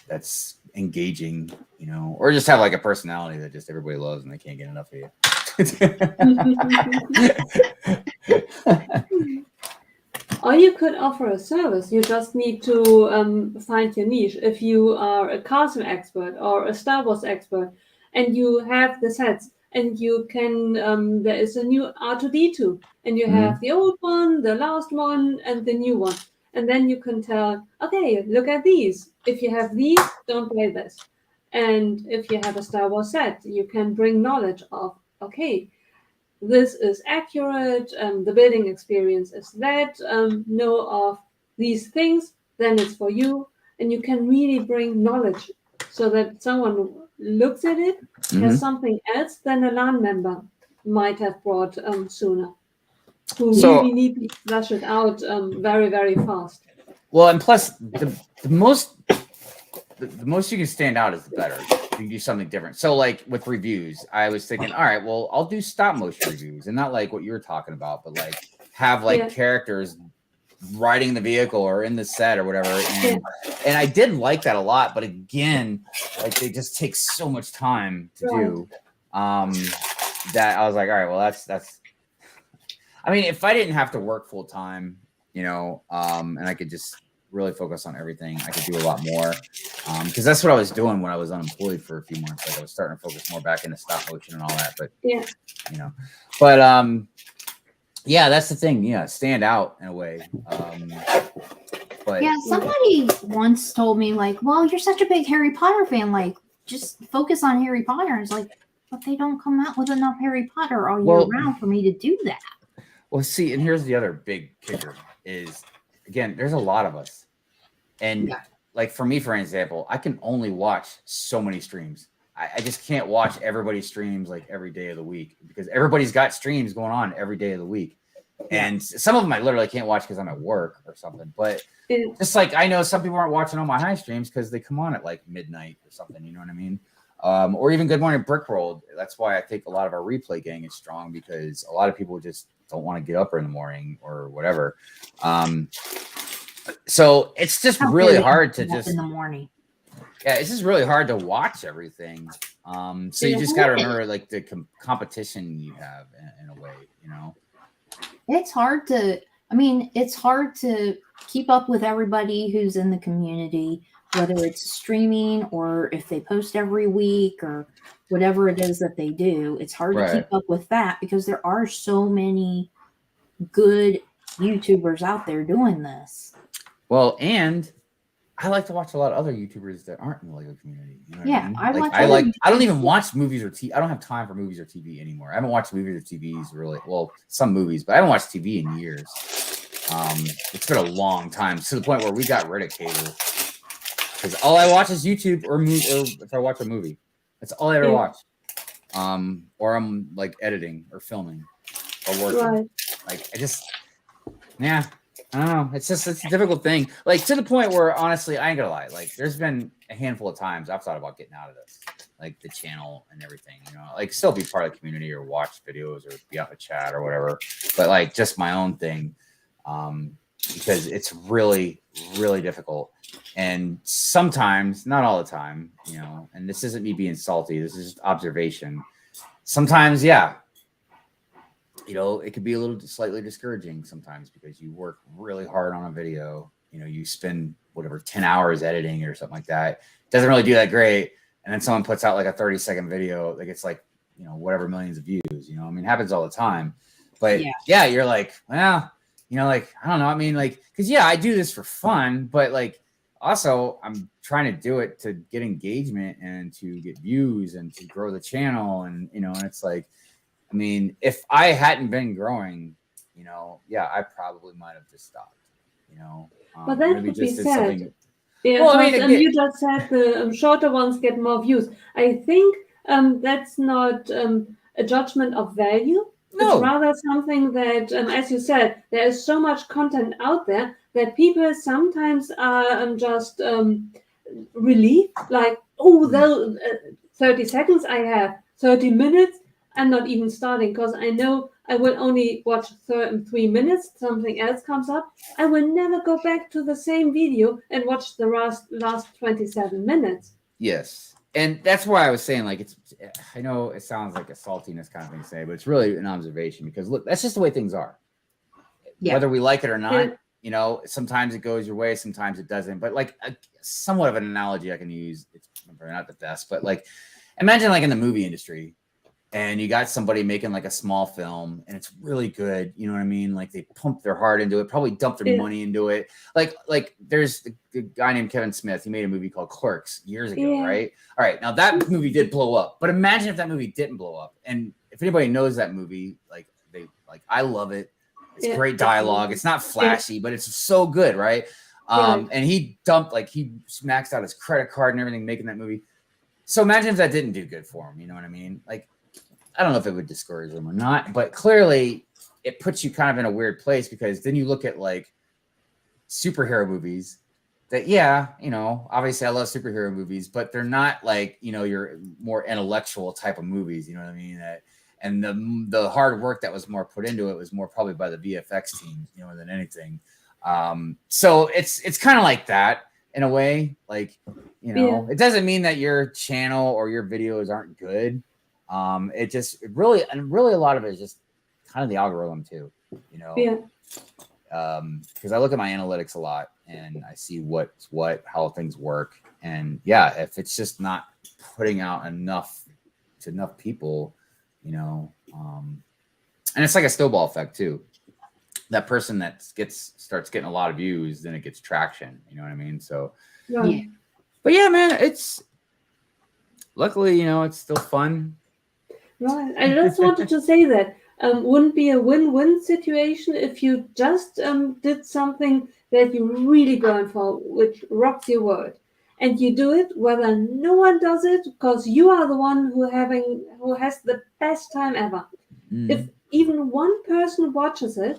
that's engaging, you know, or just have like a personality that just everybody loves and they can't get enough of you. Or you could offer a service. You just need to find your niche. If you are a castle expert or a Star Wars expert, and you have the sets, and you can, there is a new R2D2, and you have the old one, the last one, and the new one. And then you can tell, okay, look at these. If you have these, don't play this. And if you have a Star Wars set, you can bring knowledge of, okay, this is accurate, the building experience is that, know of these things, then it's for you. And you can really bring knowledge so that someone looks at it, has something else than a LAN member might have brought sooner, who really need to flush it out very, very fast. Well, and plus, the most you can stand out is the better. You can do something different. So like with reviews, I was thinking, all right, well, I'll do stop motion reviews, and not like what you were talking about, but like have like characters riding the vehicle or in the set or whatever. And I did like that a lot, but again, like they just take so much time to do that I was like, all right, well, that's I mean, if I didn't have to work full time, you know, and I could just really focus on everything, I could do a lot more, because that's what I was doing when I was unemployed for a few months. Like I was starting to focus more back into stop motion and all that, but you know, but yeah, that's the thing. Yeah, stand out in a way. But yeah, somebody once told me like, well, you're such a big Harry Potter fan, like just focus on Harry Potter. It's like, but they don't come out with enough Harry Potter all year round for me to do that. Well, see, and here's the other big kicker is, again, there's a lot of us. And like for me, for example, I can only watch so many streams. I just can't watch everybody's streams like every day of the week, because everybody's got streams going on every day of the week. And some of them I literally can't watch because I'm at work or something. But Yeah. just like I know some people aren't watching all my Hive streams because they come on at like midnight or something. You know what I mean? Or even Good Morning Brickworld. That's why I think a lot of our replay gang is strong, because a lot of people just don't want to get up in the morning or whatever. So it's just really hard to just in the morning. Yeah, it's just really hard to watch everything. So you just got to remember like the competition you have in a way, you know. It's hard to. I mean, it's hard to keep up with everybody who's in the community, whether it's streaming or if they post every week or whatever it is that they do. It's hard to keep up with that because there are so many good YouTubers out there doing this. Well, and I like to watch a lot of other YouTubers that aren't in the Lego community. You know what I mean? I don't even watch movies or TV. I don't have time for movies or TV anymore. I haven't watched movies or TVs really. Well, some movies, but I haven't watched TV in years. It's been a long time, to the point where we got rid of cable because all I watch is YouTube or if I watch a movie. That's all I ever watch. Or I'm like editing or filming or working. Right. Like I don't know. It's a difficult thing. Like to the point where honestly, I ain't gonna lie. Like there's been a handful of times I've thought about getting out of this, like the channel and everything. You know, like still be part of the community or watch videos or be on the chat or whatever. But like just my own thing, because it's really, really difficult. And sometimes, not all the time, you know. And this isn't me being salty. This is just observation. Sometimes, yeah. You know, it could be a little slightly discouraging sometimes because you work really hard on a video. You know, you spend whatever 10 hours editing or something like that. It doesn't really do that great. And then someone puts out like a 30-second video that gets like, you know, whatever millions of views. You know, I mean, it happens all the time. But yeah, you're like, well, you know, like, I don't know. I mean, like, because I do this for fun, but like also I'm trying to do it to get engagement and to get views and to grow the channel. And, you know, and it's like, I mean, if I hadn't been growing, you know, I probably might have just stopped, you know. But that would be sad. Yeah, well, I mean, you just said the shorter ones get more views. I think that's not a judgment of value. No. It's rather something that, as you said, there is so much content out there that people sometimes are just relieved, like, oh, 30 seconds I have, 30 minutes. I'm not even starting because I know I will only watch 3 minutes. Something else comes up. I will never go back to the same video and watch the last 27 minutes. Yes. And that's why I was saying, like, I know it sounds like a saltiness kind of thing to say, but it's really an observation because, look, that's just the way things are. Yeah. Whether we like it or not, you know, sometimes it goes your way, sometimes it doesn't. But, like, somewhat of an analogy I can use, it's not the best, but, like, imagine, like, in the movie industry, and you got somebody making like a small film and it's really good. You know what I mean? Like they pumped their heart into it, probably dumped their money into it. Like there's the guy named Kevin Smith. He made a movie called Clerks years ago, right? All right. Now that movie did blow up, but imagine if that movie didn't blow up. And if anybody knows that movie, I love it. It's great dialogue. It's not flashy, but it's so good. Right. And he maxed out his credit card and everything making that movie. So imagine if that didn't do good for him. You know what I mean? Like, I don't know if it would discourage them or not, but clearly it puts you kind of in a weird place because then you look at like superhero movies that, you know, obviously I love superhero movies, but they're not like, you know, your more intellectual type of movies, you know what I mean? And the hard work that was more put into it was more probably by the VFX team, you know, than anything. So it's kind of like that in a way, like, you know, it doesn't mean that your channel or your videos aren't good. It really a lot of it is just kind of the algorithm too, you know. Because I look at my analytics a lot and I see how things work, and if it's just not putting out enough to enough people, you know, and it's like a snowball effect too. That person that starts getting a lot of views, then it gets traction, you know what I mean? So but man, it's luckily, you know, it's still fun. Right. I just wanted to say that wouldn't be a win-win situation if you just did something that you really burn for, which rocks your world, and you do it whether no one does it because you are the one who has the best time ever. If even one person watches it,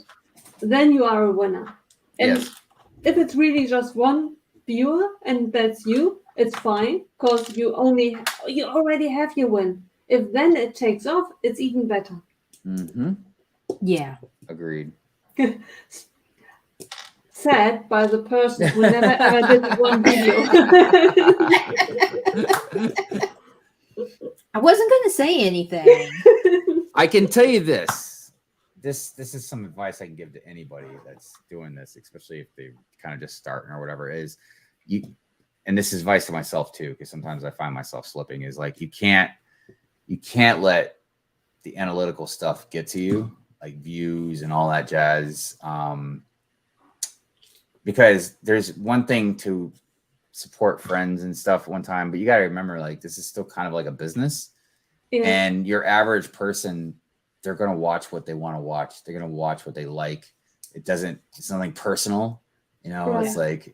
then you are a winner. And Yes. if it's really just one viewer and that's you, it's fine because you already have your win. If then it takes off, it's even better. Mm-hmm. Yeah. Agreed. Said by the person who never ever did one video. I wasn't going to say anything. I can tell you this. This is some advice I can give to anybody that's doing this, especially if they kind of just starting or whatever, is you, and this is advice to myself too, because sometimes I find myself slipping, is like you can't let the analytical stuff get to you, like views and all that jazz. Because there's one thing to support friends and stuff one time, but you got to remember, like, this is still kind of like a business. Yeah. And your average person, they're going to watch what they want to watch. They're going to watch what they like. It's nothing personal, you know. Right. It's like,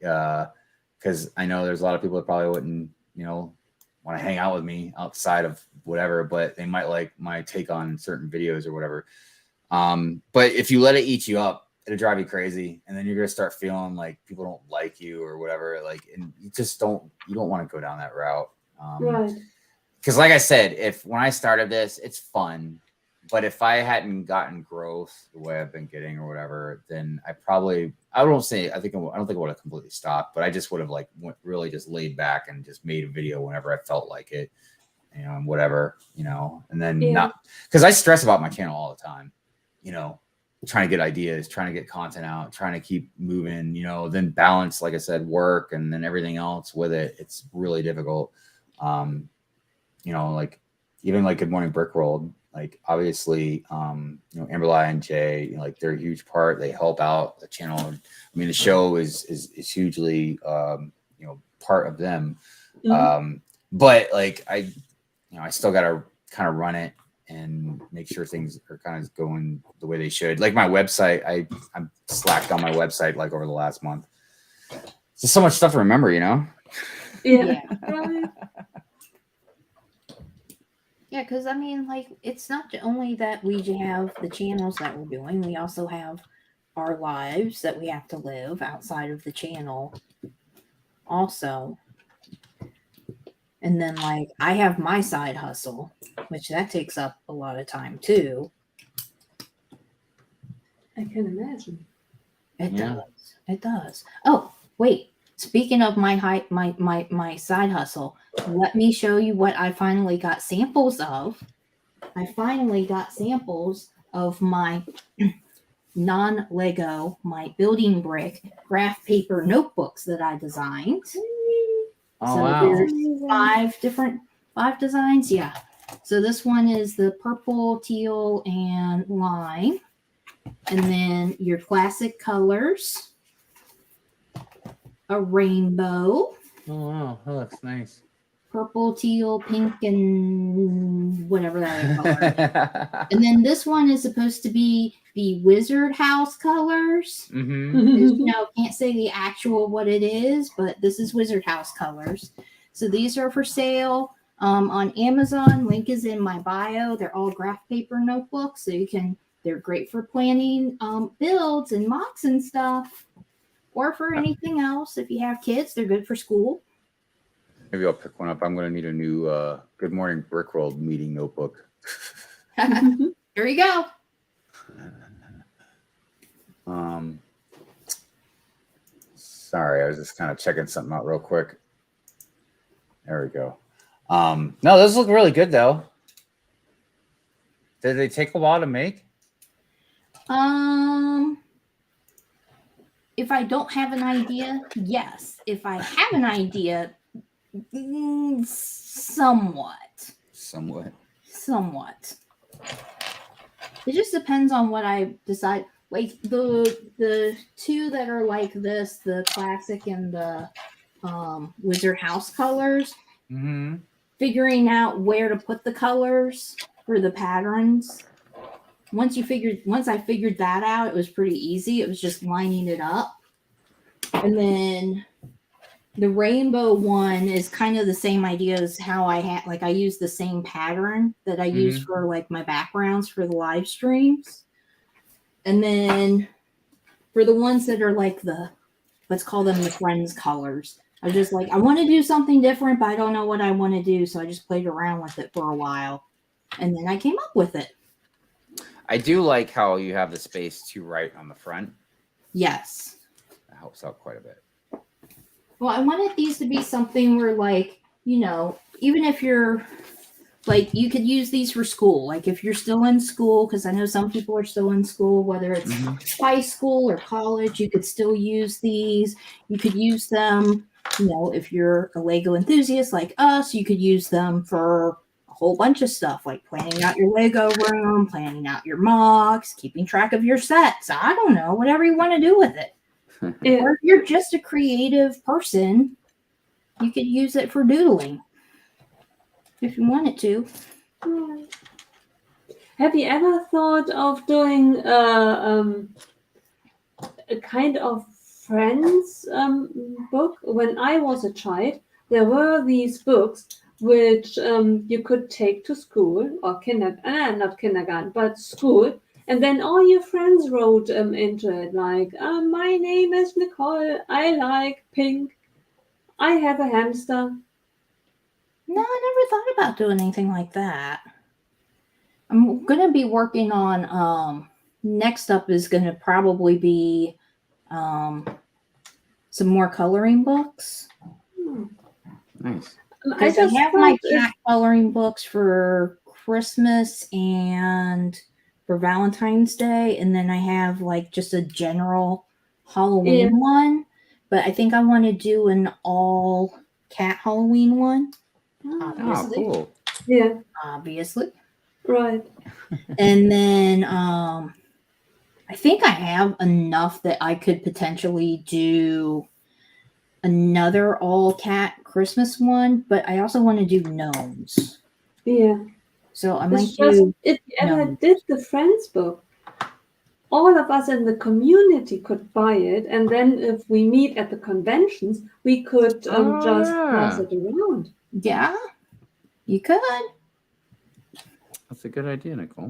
because I know there's a lot of people that probably wouldn't, you know, want to hang out with me outside of whatever, but they might like my take on certain videos or whatever. But if you let it eat you up, it'll drive you crazy, and then you're gonna start feeling like people don't like you or whatever. Like, and you don't want to go down that route. Right. Because, like I said, when I started this, it's fun, but if I hadn't gotten growth the way I've been getting or whatever, then I don't think it would have completely stopped, but I just would have really just laid back and just made a video whenever I felt like it, you know, and whatever, you know, and then not, because I stress about my channel all the time, you know, trying to get ideas, trying to get content out, trying to keep moving, you know, then balance, like I said, work and then everything else with it. It's really difficult. You know, like even like Good Morning Brickworld, like obviously, you know, Amberly and Jay, you know, like they're a huge part. They help out the channel. I mean, the show is hugely, you know, part of them. Mm-hmm. But like I still got to kind of run it and make sure things are kind of going the way they should. Like my website, I'm slacked on my website like over the last month. It's just so much stuff to remember, you know? Yeah. Yeah, because I mean, like, it's not only that we have the channels that we're doing, we also have our lives that we have to live outside of the channel also. And then, like, I have my side hustle, which that takes up a lot of time too. I can imagine. It does. It does. Oh, wait. Speaking of my side hustle, let me show you what I finally got samples of. I finally got samples of my non-Lego, my building brick graph paper notebooks that I designed. Oh, so wow. There's five designs. Yeah. So this one is the purple, teal, and lime. And then your classic colors. A rainbow. Oh, wow. That looks nice. Purple, teal, pink, and whatever that color. And then this one is supposed to be the Wizard House colors. Mm-hmm. You know, can't say the actual what it is, but this is Wizard House colors. So these are for sale on Amazon. Link is in my bio. They're all graph paper notebooks, so they're great for planning builds and mocks and stuff, or for anything else. If you have kids, they're good for school. Maybe I'll pick one up. I'm going to need a new Good Morning Brickworld meeting notebook. Here you go. Sorry, I was just kind of checking something out real quick. There we go. No, those look really good though. Did they take a while to make? If I don't have an idea, yes. If I have an idea, somewhat. It just depends on what I decide. Like the two that are like this, the classic and the Wizard House colors. Mm-hmm. Figuring out where to put the colors for the patterns. Once I figured that out, it was pretty easy. It was just lining it up. And then The rainbow one is kind of the same idea as how I had, like I use the same pattern that I use for like my backgrounds for the live streams. And then for the ones that are like let's call them the friends colors, I was just like, I want to do something different, but I don't know what I want to do. So I just played around with it for a while and then I came up with it. I do like how you have the space to write on the front. Yes. That helps out quite a bit. Well, I wanted these to be something where, like, you know, even if you're, like, you could use these for school. Like, if you're still in school, because I know some people are still in school, whether it's high school or college, you could still use these. You could use them, you know, if you're a Lego enthusiast like us, you could use them for a whole bunch of stuff, like planning out your Lego room, planning out your mocks, keeping track of your sets. I don't know, whatever you want to do with it. Or if you're just a creative person, you could use it for doodling if you wanted to. Have you ever thought of doing a kind of friends book? When I was a child, there were these books which you could take to school or not kindergarten, but school. And then all your friends wrote into it, like, my name is Nicole, I like pink, I have a hamster. No, I never thought about doing anything like that. I'm going to be working on, next up is going to probably be some more coloring books. Nice. Because I have my cat coloring books for Christmas and for Valentine's Day, and then I have like just a general Halloween one, but I think I want to do an all cat Halloween one. Obviously. Oh, cool. Yeah. Obviously. Right. And then I think I have enough that I could potentially do another all cat Christmas one, but I also want to do gnomes. Yeah. So I might do. If you ever did the Friends book, all of us in the community could buy it, and then if we meet at the conventions, we could just pass it around. Yeah, you could. That's a good idea, Nicole.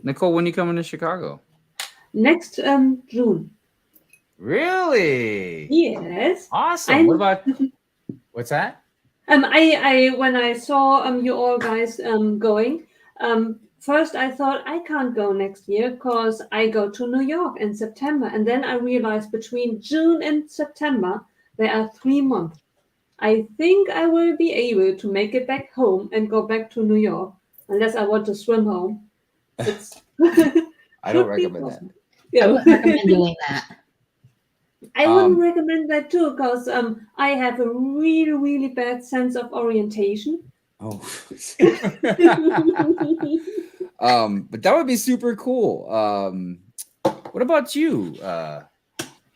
Nicole, when are you coming to Chicago? Next June. Really? Yes. Awesome. What about what's that? I when I saw you all guys going, first I thought I can't go next year because I go to New York in September, and then I realized between June and September there are 3 months. I think I will be able to make it back home and go back to New York, unless I want to swim home. It's I don't recommend that. Yeah. I wouldn't recommend doing that. I wouldn't recommend that too, because I have a really, really bad sense of orientation. Oh. But that would be super cool. What about you,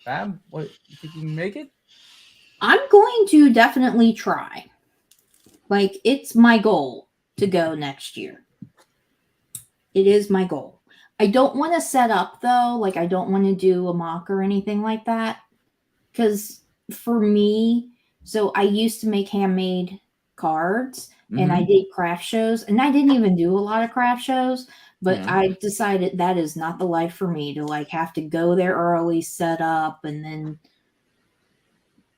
Fab? What, you think you can make it? I'm going to definitely try. Like, it's my goal to go next year. It is my goal. I don't want to set up, though. Like, I don't want to do a mock or anything like that. Because for me, so I used to make handmade cards. And I did craft shows. And I didn't even do a lot of craft shows. But I decided that is not the life for me, to, like, have to go there early, set up, and then...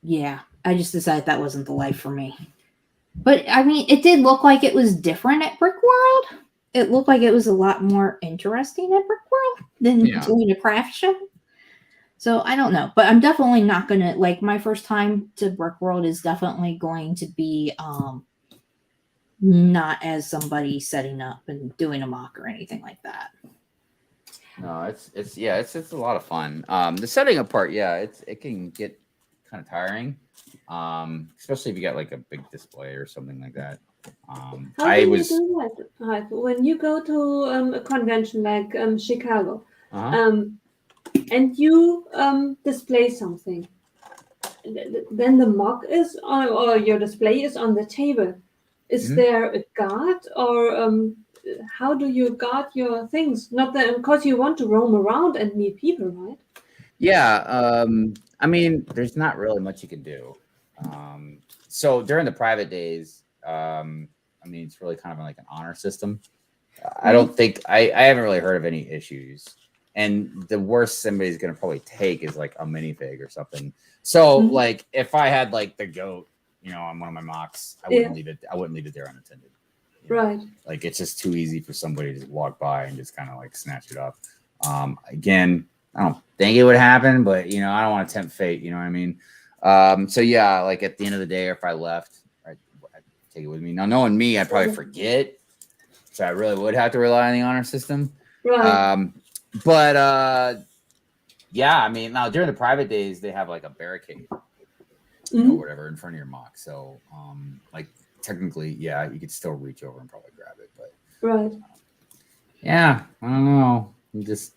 Yeah, I just decided that wasn't the life for me. But, I mean, it did look like it was different at Brickworld. It looked like it was a lot more interesting at Brickworld than doing a craft show. So, I don't know. But I'm definitely not going to, like, my first time to Brickworld is definitely going to be not as somebody setting up and doing a mock or anything like that. No, it's a lot of fun. The setting up part, it can get kind of tiring, especially if you got like a big display or something like that. How do you do that? When you go to a convention like Chicago, and you display something, then the mock is on, or your display is on the table. Is there a guard, or how do you guard your things? Not that because you want to roam around and meet people, right? Yeah. I mean, there's not really much you can do. So during the private days, I mean, it's really kind of like an honor system. I don't think I haven't really heard of any issues. And the worst somebody's gonna probably take is like a minifig or something. So like if I had like the goat, you know, on one of my mocks, I wouldn't leave it. I wouldn't leave it there unattended. You know? Right. Like it's just too easy for somebody to just walk by and just kind of like snatch it up. Again, I don't think it would happen, but you know, I don't want to tempt fate. You know what I mean? So yeah, like at the end of the day, if I left, I'd take it with me. Now, knowing me, I'd probably forget, so I really would have to rely on the honor system. Right. But yeah, I mean, now during the private days, they have like a barricade, you know, whatever in front of your mock. So, like technically, yeah, you could still reach over and probably grab it, but Right. Yeah, I don't know. You just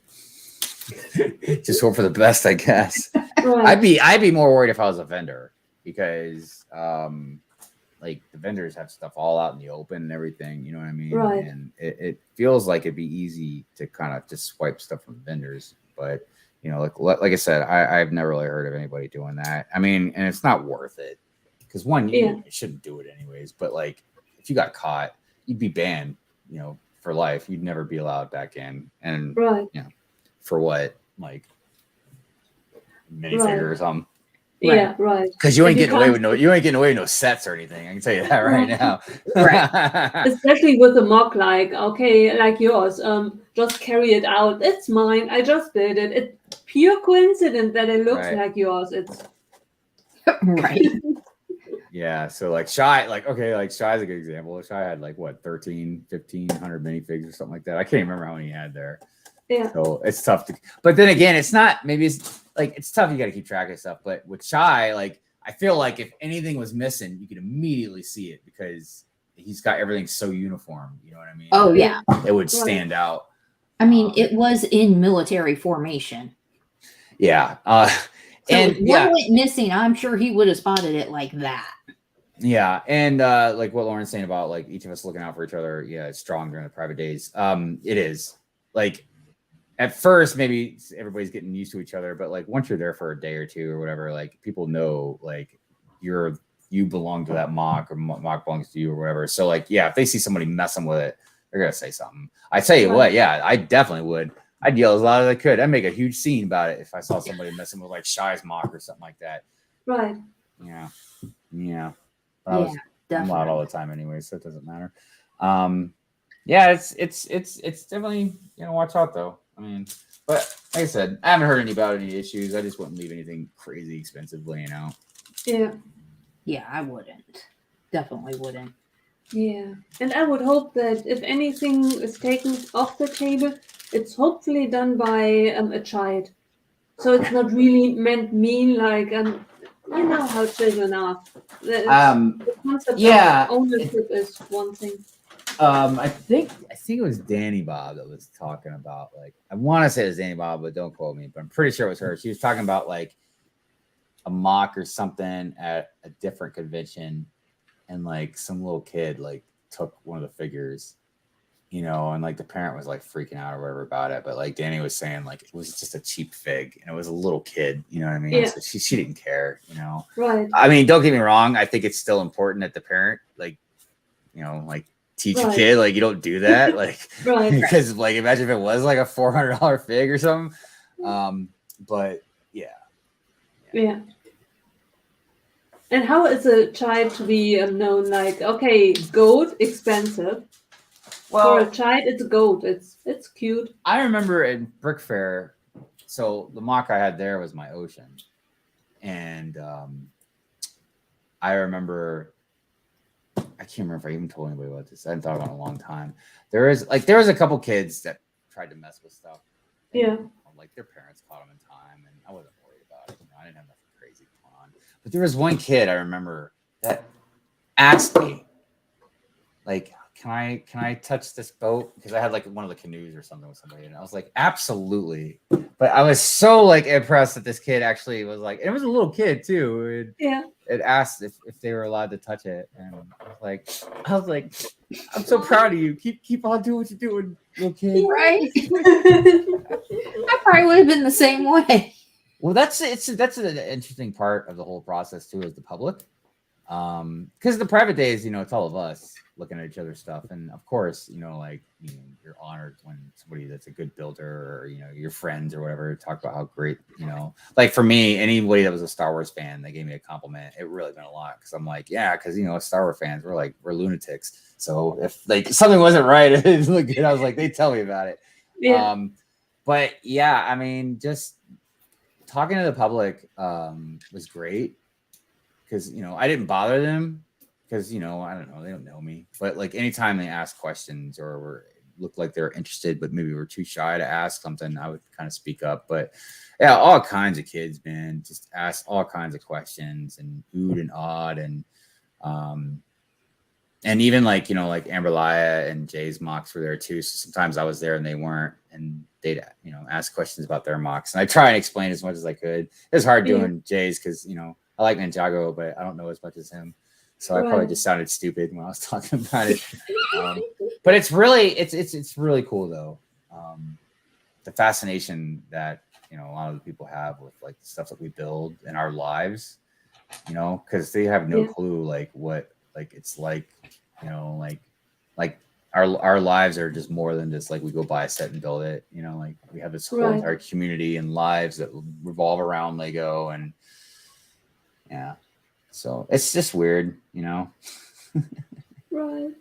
hope for the best, I guess. Right. I'd be more worried if I was a vendor because like the vendors have stuff all out in the open and everything, you know what I mean? Right. And it feels like it'd be easy to kind of just swipe stuff from vendors, but you know, like I said, I've never really heard of anybody doing that. I mean, and it's not worth it because one, you shouldn't do it anyways. But like, if you got caught, you'd be banned, you know, for life. You'd never be allowed back in. And you know, for what, like minifigure or something. Yeah, right. Because you ain't getting away with no sets or anything. I can tell you that right now. Right. Especially with a mock like yours. Just carry it out. It's mine. I just did it. It's pure coincidence that it looks like yours. It's right. Yeah, so like Shy, like Shy's a good example. Shy had like what 1,500 minifigs or something like that. I can't remember how many he had there. Yeah. So it's tough to, but then again, it's not, maybe it's like, it's tough. You got to keep track of stuff. But with Shy, like, I feel like if anything was missing, you could immediately see it because he's got everything so uniform. You know what I mean? Oh, yeah. It would stand out. I mean, it was in military formation. Yeah. So if one went missing, I'm sure he would have spotted it like that. Yeah. And like what Lauren's saying about like each of us looking out for each other. Yeah, it's strong during the private days. It is. Like, at first, maybe everybody's getting used to each other, but like once you're there for a day or two or whatever, like people know like you belong to that mock or mock belongs to you or whatever. So like, yeah, if they see somebody messing with it, they're gonna say something. I tell you what, yeah, I definitely would. I'd yell as loud as I could. I'd make a huge scene about it if I saw somebody messing with like Shy's mock or something like that. Right. Yeah. Yeah. But I was loud all the time anyway, so it doesn't matter. Yeah, it's definitely, you know, watch out though. I mean, but like I said, I haven't heard about any issues. I just wouldn't leave anything crazy expensive laying out. Yeah. Yeah, I wouldn't. Definitely wouldn't. Yeah. And I would hope that if anything is taken off the table, it's hopefully done by a child. So it's not really meant mean, like, you know how children are. The concept of ownership is one thing. I think it was Danny Bob that was talking about, like, I want to say it was Danny Bob, but don't quote me, but I'm pretty sure it was her. She was talking about like a mock or something at a different convention, and like some little kid like took one of the figures, you know, and like the parent was like freaking out or whatever about it, but like Danny was saying like it was just a cheap fig and it was a little kid, you know what I mean? Yeah. So she didn't care, you know. Right. I mean, don't get me wrong, I think it's still important that the parent, like, you know, like teach a kid, like, you don't do that, like, because like imagine if it was like a $400 fig or something. But yeah. And how is a child to be known? Like, okay, goat, expensive. Well, for a child, it's a goat. It's cute. I remember in Brick Fair, so the mock I had there was my ocean, and I remember, I can't remember if I even told anybody about this. I hadn't thought about it in a long time. There was a couple kids that tried to mess with stuff. And, like their parents caught them in time, and I wasn't worried about it. You know, I didn't have nothing crazy going on. But there was one kid I remember that asked me, like, can I touch this boat? Because I had like one of the canoes or something with somebody, and I was like, absolutely. But I was so like impressed that this kid actually was like, and it was a little kid too. It asked if they were allowed to touch it, and I was like, I'm so proud of you. Keep on doing what you're doing, little kid. Right. I probably would have been the same way. Well, that's an interesting part of the whole process too, is the public. Because the private days, it's all of us looking at each other's stuff, and of course, you're honored when somebody that's a good builder, or your friends or whatever talk about how great, like for me, anybody that was a Star Wars fan, they gave me a compliment. It really meant a lot, because I'm like, yeah, because Star Wars fans, we're lunatics. So if like something wasn't right, it didn't look good, I was like, they tell me about it. Yeah. But yeah, I mean, just talking to the public was great, because I didn't bother them, because I don't know, they don't know me, but like anytime they ask questions or looked like they're interested but maybe were too shy to ask something, I would kind of speak up. But yeah, all kinds of kids, man, just ask all kinds of questions and oohed and awed, and even like like Amberlia and Jay's mocks were there too. So sometimes I was there and they weren't, and they'd ask questions about their mocks, and I try and explain as much as I could. It was hard doing Jay's, because I like Ninjago, but I don't know as much as him, so I probably just sounded stupid when I was talking about it. But it's really cool though. The fascination that a lot of the people have with like the stuff that we build in our lives, because they have no clue like what it's like, like our lives are just more than just like we go buy a set and build it. Like we have this whole entire community and lives that revolve around Lego, and yeah, so it's just weird, Right.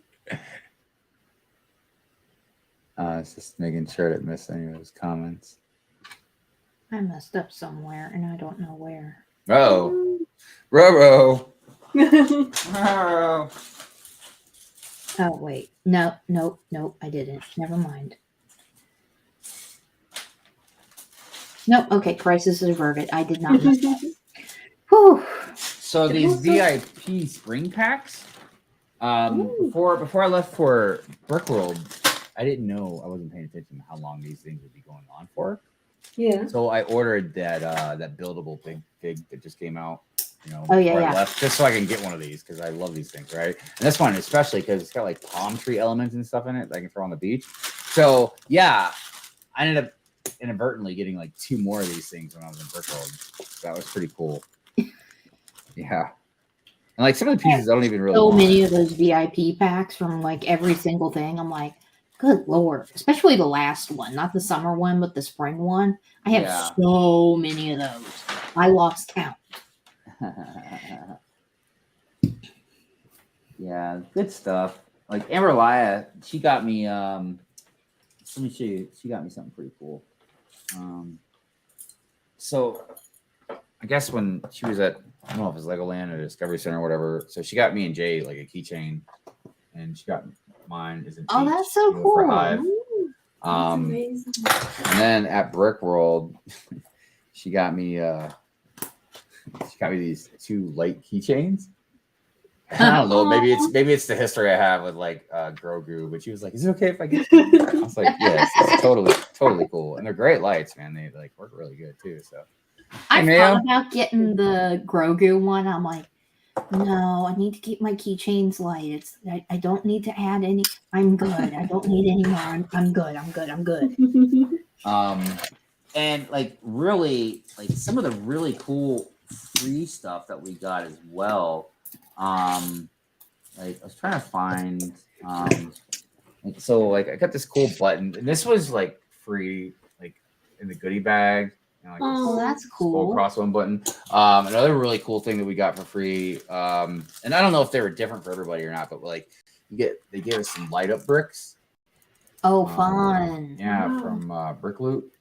It's just making sure I didn't miss any of those comments. I messed up somewhere and I don't know where. Oh, Roro. Roro. Oh wait, no, I didn't. Never mind. Nope. Okay, crisis averted. I did not miss that. Whew. So these VIP spring packs. Before I left for Brickworld, I didn't know, I wasn't paying attention to how long these things would be going on for. Yeah. So I ordered that buildable big fig that just came out. Oh yeah, before I left, just so I can get one of these, because I love these things, right? And this one especially because it's got like palm tree elements and stuff in it that I can throw on the beach. So yeah, I ended up inadvertently getting like 2 more of these things when I was in Brickworld. So that was pretty cool. Yeah. And like some of the pieces I don't even really so want. many of those VIP packs from like every single thing. I'm like, good lord. Especially the last one, not the summer one, but the spring one. I have so many of those. I lost count. Yeah, good stuff. Like Amberlia, she got me let me show you, she got me something pretty cool. So I guess when she was at, I don't know if it's Legoland or Discovery Center or whatever, so she got me and Jay like a keychain, and she got mine as an Oh, that's so cool. for Hive. That's amazing. And then at Brickworld, she got me these 2 light keychains. I don't know, maybe it's the history I have with like Grogu, but she was like, "Is it okay if I get?" I was like, "Yes, it's totally cool," and they're great lights, man. They like work really good too. So I thought about getting the Grogu one. I'm like, no, I need to keep my keychains light. I don't need to add any. I'm good. I don't need any more. I'm good. And like really, like some of the really cool free stuff that we got as well. Like I was trying to find, so like I got this cool button, and this was like free, like in the goodie bag. Like that's cool. Crossbone button. Another really cool thing that we got for free, and I don't know if they were different for everybody or not, but like they gave us some light up bricks. Oh, fun! Yeah, from Brick Loot.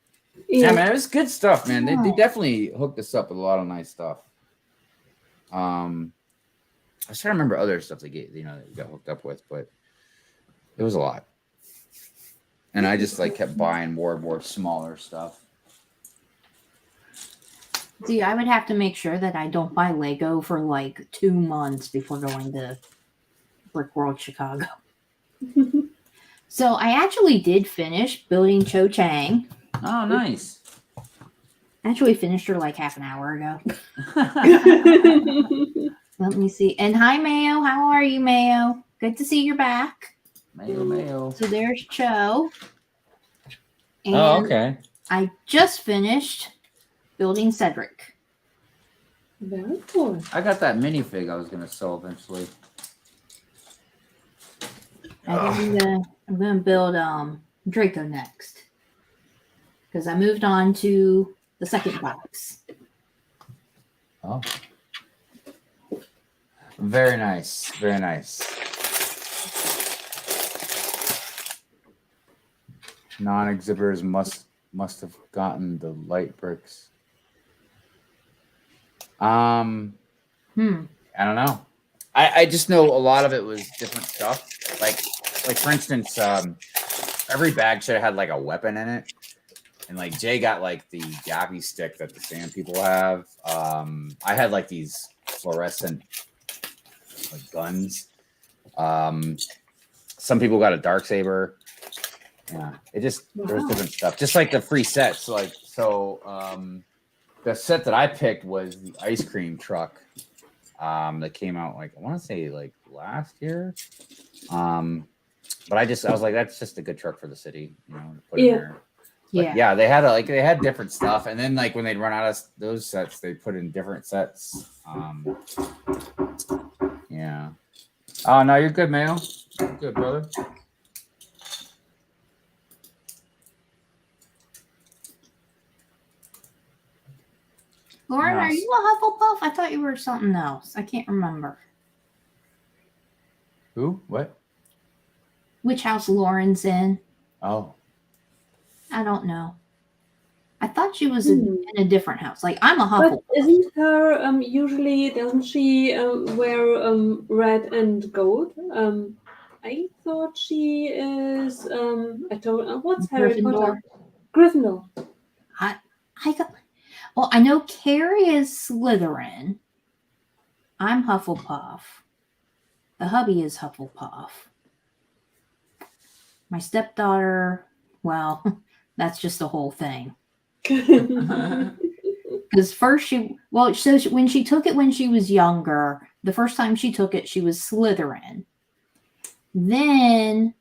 Yeah, man, it was good stuff, man. They definitely hooked us up with a lot of nice stuff. I was trying to remember other stuff they get, that we got hooked up with, but it was a lot. And I just like kept buying more and more smaller stuff. See, I would have to make sure that I don't buy Lego for like 2 months before going to Brickworld Chicago. So I actually did finish building Cho Chang. Oh, nice. Actually finished her like half an hour ago. Let me see. And hi, Mayo. How are you, Mayo? Good to see you're back. Mayo. So there's Cho. And oh, okay. I just finished building Cedric. Very cool. I got that minifig I was gonna sell eventually. I think I'm gonna build Draco next. Because I moved on to the second box. Oh. Very nice. Very nice. Non-exhibitors must have gotten the light bricks. I don't know. I just know a lot of it was different stuff. Like for instance, every bag should have had like a weapon in it. And like Jay got like the gappy stick that the sand people have. I had like these fluorescent like guns. Some people got a dark saber. Yeah, it just there was different stuff. Just like the free sets. Like the set that I picked was the ice cream truck. That came out like I want to say like last year. But I was like, that's just a good truck for the city, you know, to put in there. But yeah, they had different stuff, and then like when they'd run out of those sets, they put in different sets. Yeah. Oh no, you're good, Mayo. You're good, brother. Lauren, are you a Hufflepuff? I thought you were something else. I can't remember. Who? What? Which house Lauren's in? Oh. I don't know. I thought she was in a different house. Like, I'm a Hufflepuff. But isn't her usually, doesn't she wear red and gold? I thought she is, I don't what's Harry Potter? Gryffindor. Well, I know Carrie is Slytherin. I'm Hufflepuff. The hubby is Hufflepuff. My stepdaughter, well, that's just the whole thing. Because first when she took it when she was younger, the first time she took it, she was Slytherin. Then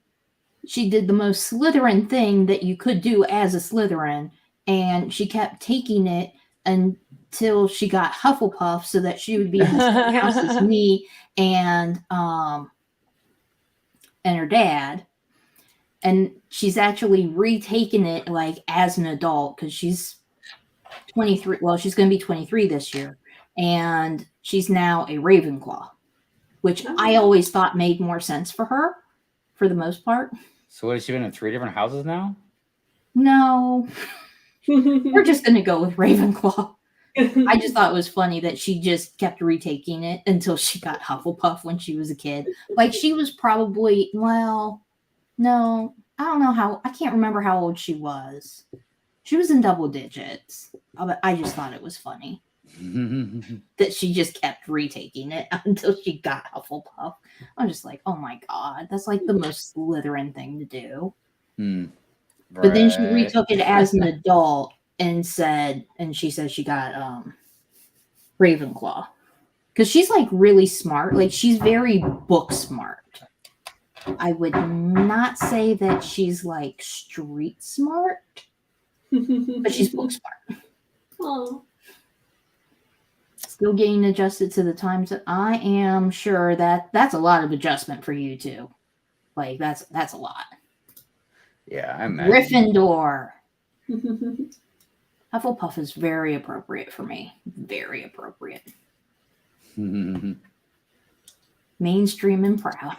she did the most Slytherin thing that you could do as a Slytherin, and she kept taking it until she got Hufflepuff so that she would be in the same house as me and her dad. And she's actually retaken it like as an adult because she's 23. Well, she's going to be 23 this year. And she's now a Ravenclaw, which I always thought made more sense for her for the most part. So what, has she been in 3 different houses now? No. We're just going to go with Ravenclaw. I just thought it was funny that she just kept retaking it until she got Hufflepuff when she was a kid. Like she was probably, well, no, I don't know how, I can't remember how old she was. She was in double digits. But I just thought it was funny that she just kept retaking it until she got Hufflepuff. I'm just like, oh my God, that's like the most Slytherin thing to do. Right. But then she retook it as an adult and she said she got Ravenclaw. Because she's like really smart. Like she's very book smart. I would not say that she's like street smart, but she's book smart. Oh. Still getting adjusted to the times. I am sure that that's a lot of adjustment for you too. Like that's a lot. Yeah, I imagine. Gryffindor. Hufflepuff is very appropriate for me. Very appropriate. Mainstream and proud.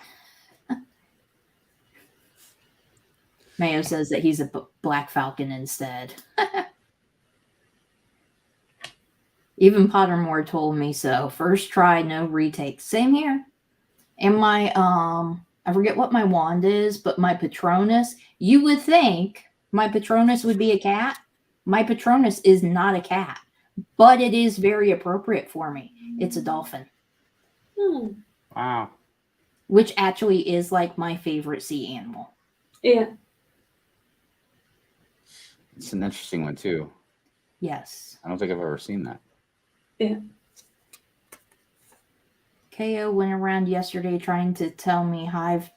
Mayo says that he's a Black Falcon instead. Even Pottermore told me so. First try, no retake. Same here. And my, I forget what my wand is, but my Patronus, you would think my Patronus would be a cat. My Patronus is not a cat, but it is very appropriate for me. It's a dolphin. Wow. Which actually is like my favorite sea animal. Yeah. It's an interesting one too. Yes. I don't think I've ever seen that. Yeah. KO went around yesterday trying to tell me Hive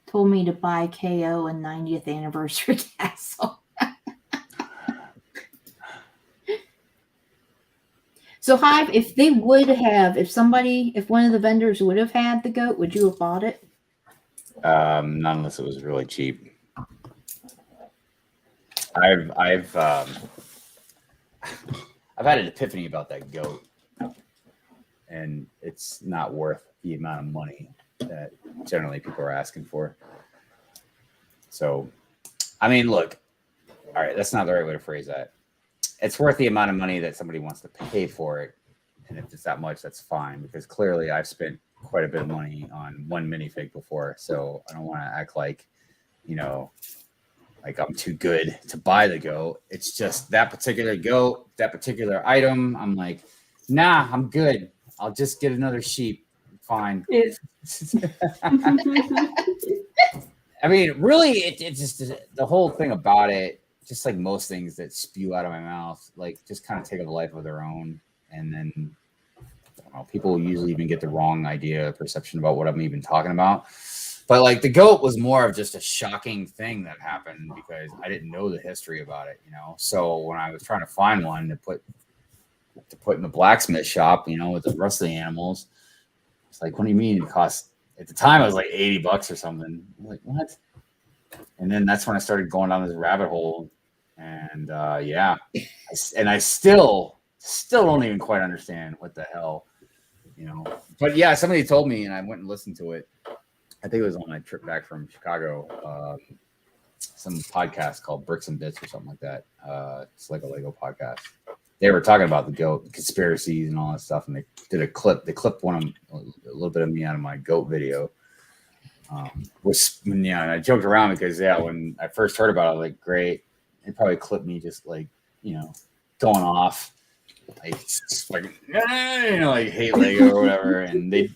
told me to buy KO a 90th anniversary castle. So Hive, if they would have, if one of the vendors would have had the goat, would you have bought it? Not unless it was really cheap. I've had an epiphany about that goat, and it's not worth the amount of money that generally people are asking for. So, I mean, look, all right, that's not the right way to phrase that. It's worth the amount of money that somebody wants to pay for it. And if it's that much, that's fine, because clearly I've spent quite a bit of money on one minifig before. So I don't want to act like, you know, like I'm too good to buy the goat. It's just that particular goat, that particular item. I'm like, nah, I'm good. I'll just get another sheep. Fine. I mean, really, it's just the whole thing about it, just like most things that spew out of my mouth, like just kind of take a life of their own. And then, I don't know, people usually even get the wrong idea, perception about what I'm even talking about. But like the goat was more of just a shocking thing that happened because I didn't know the history about it, you know? So when I was trying to find one to put in the blacksmith shop, you know, with the rest of the animals, it's like, what do you mean it costs? At the time, it was like $80 or something. I'm like, what? And then that's when I started going down this rabbit hole. And yeah, I still don't even quite understand what the hell, you know. But yeah, somebody told me, and I went and listened to it. I think it was on my trip back from Chicago. Some podcast called Bricks and Bits or something like that. It's like a Lego podcast. They were talking about the goat, the conspiracies, and all that stuff, and they did a clip. They clipped a little bit of me out of my goat video. Which, yeah, and I joked around because, yeah, when I first heard about it, I was like, great. They probably clipped me just like, you know, going off, like you know, like hate Lego or whatever. And they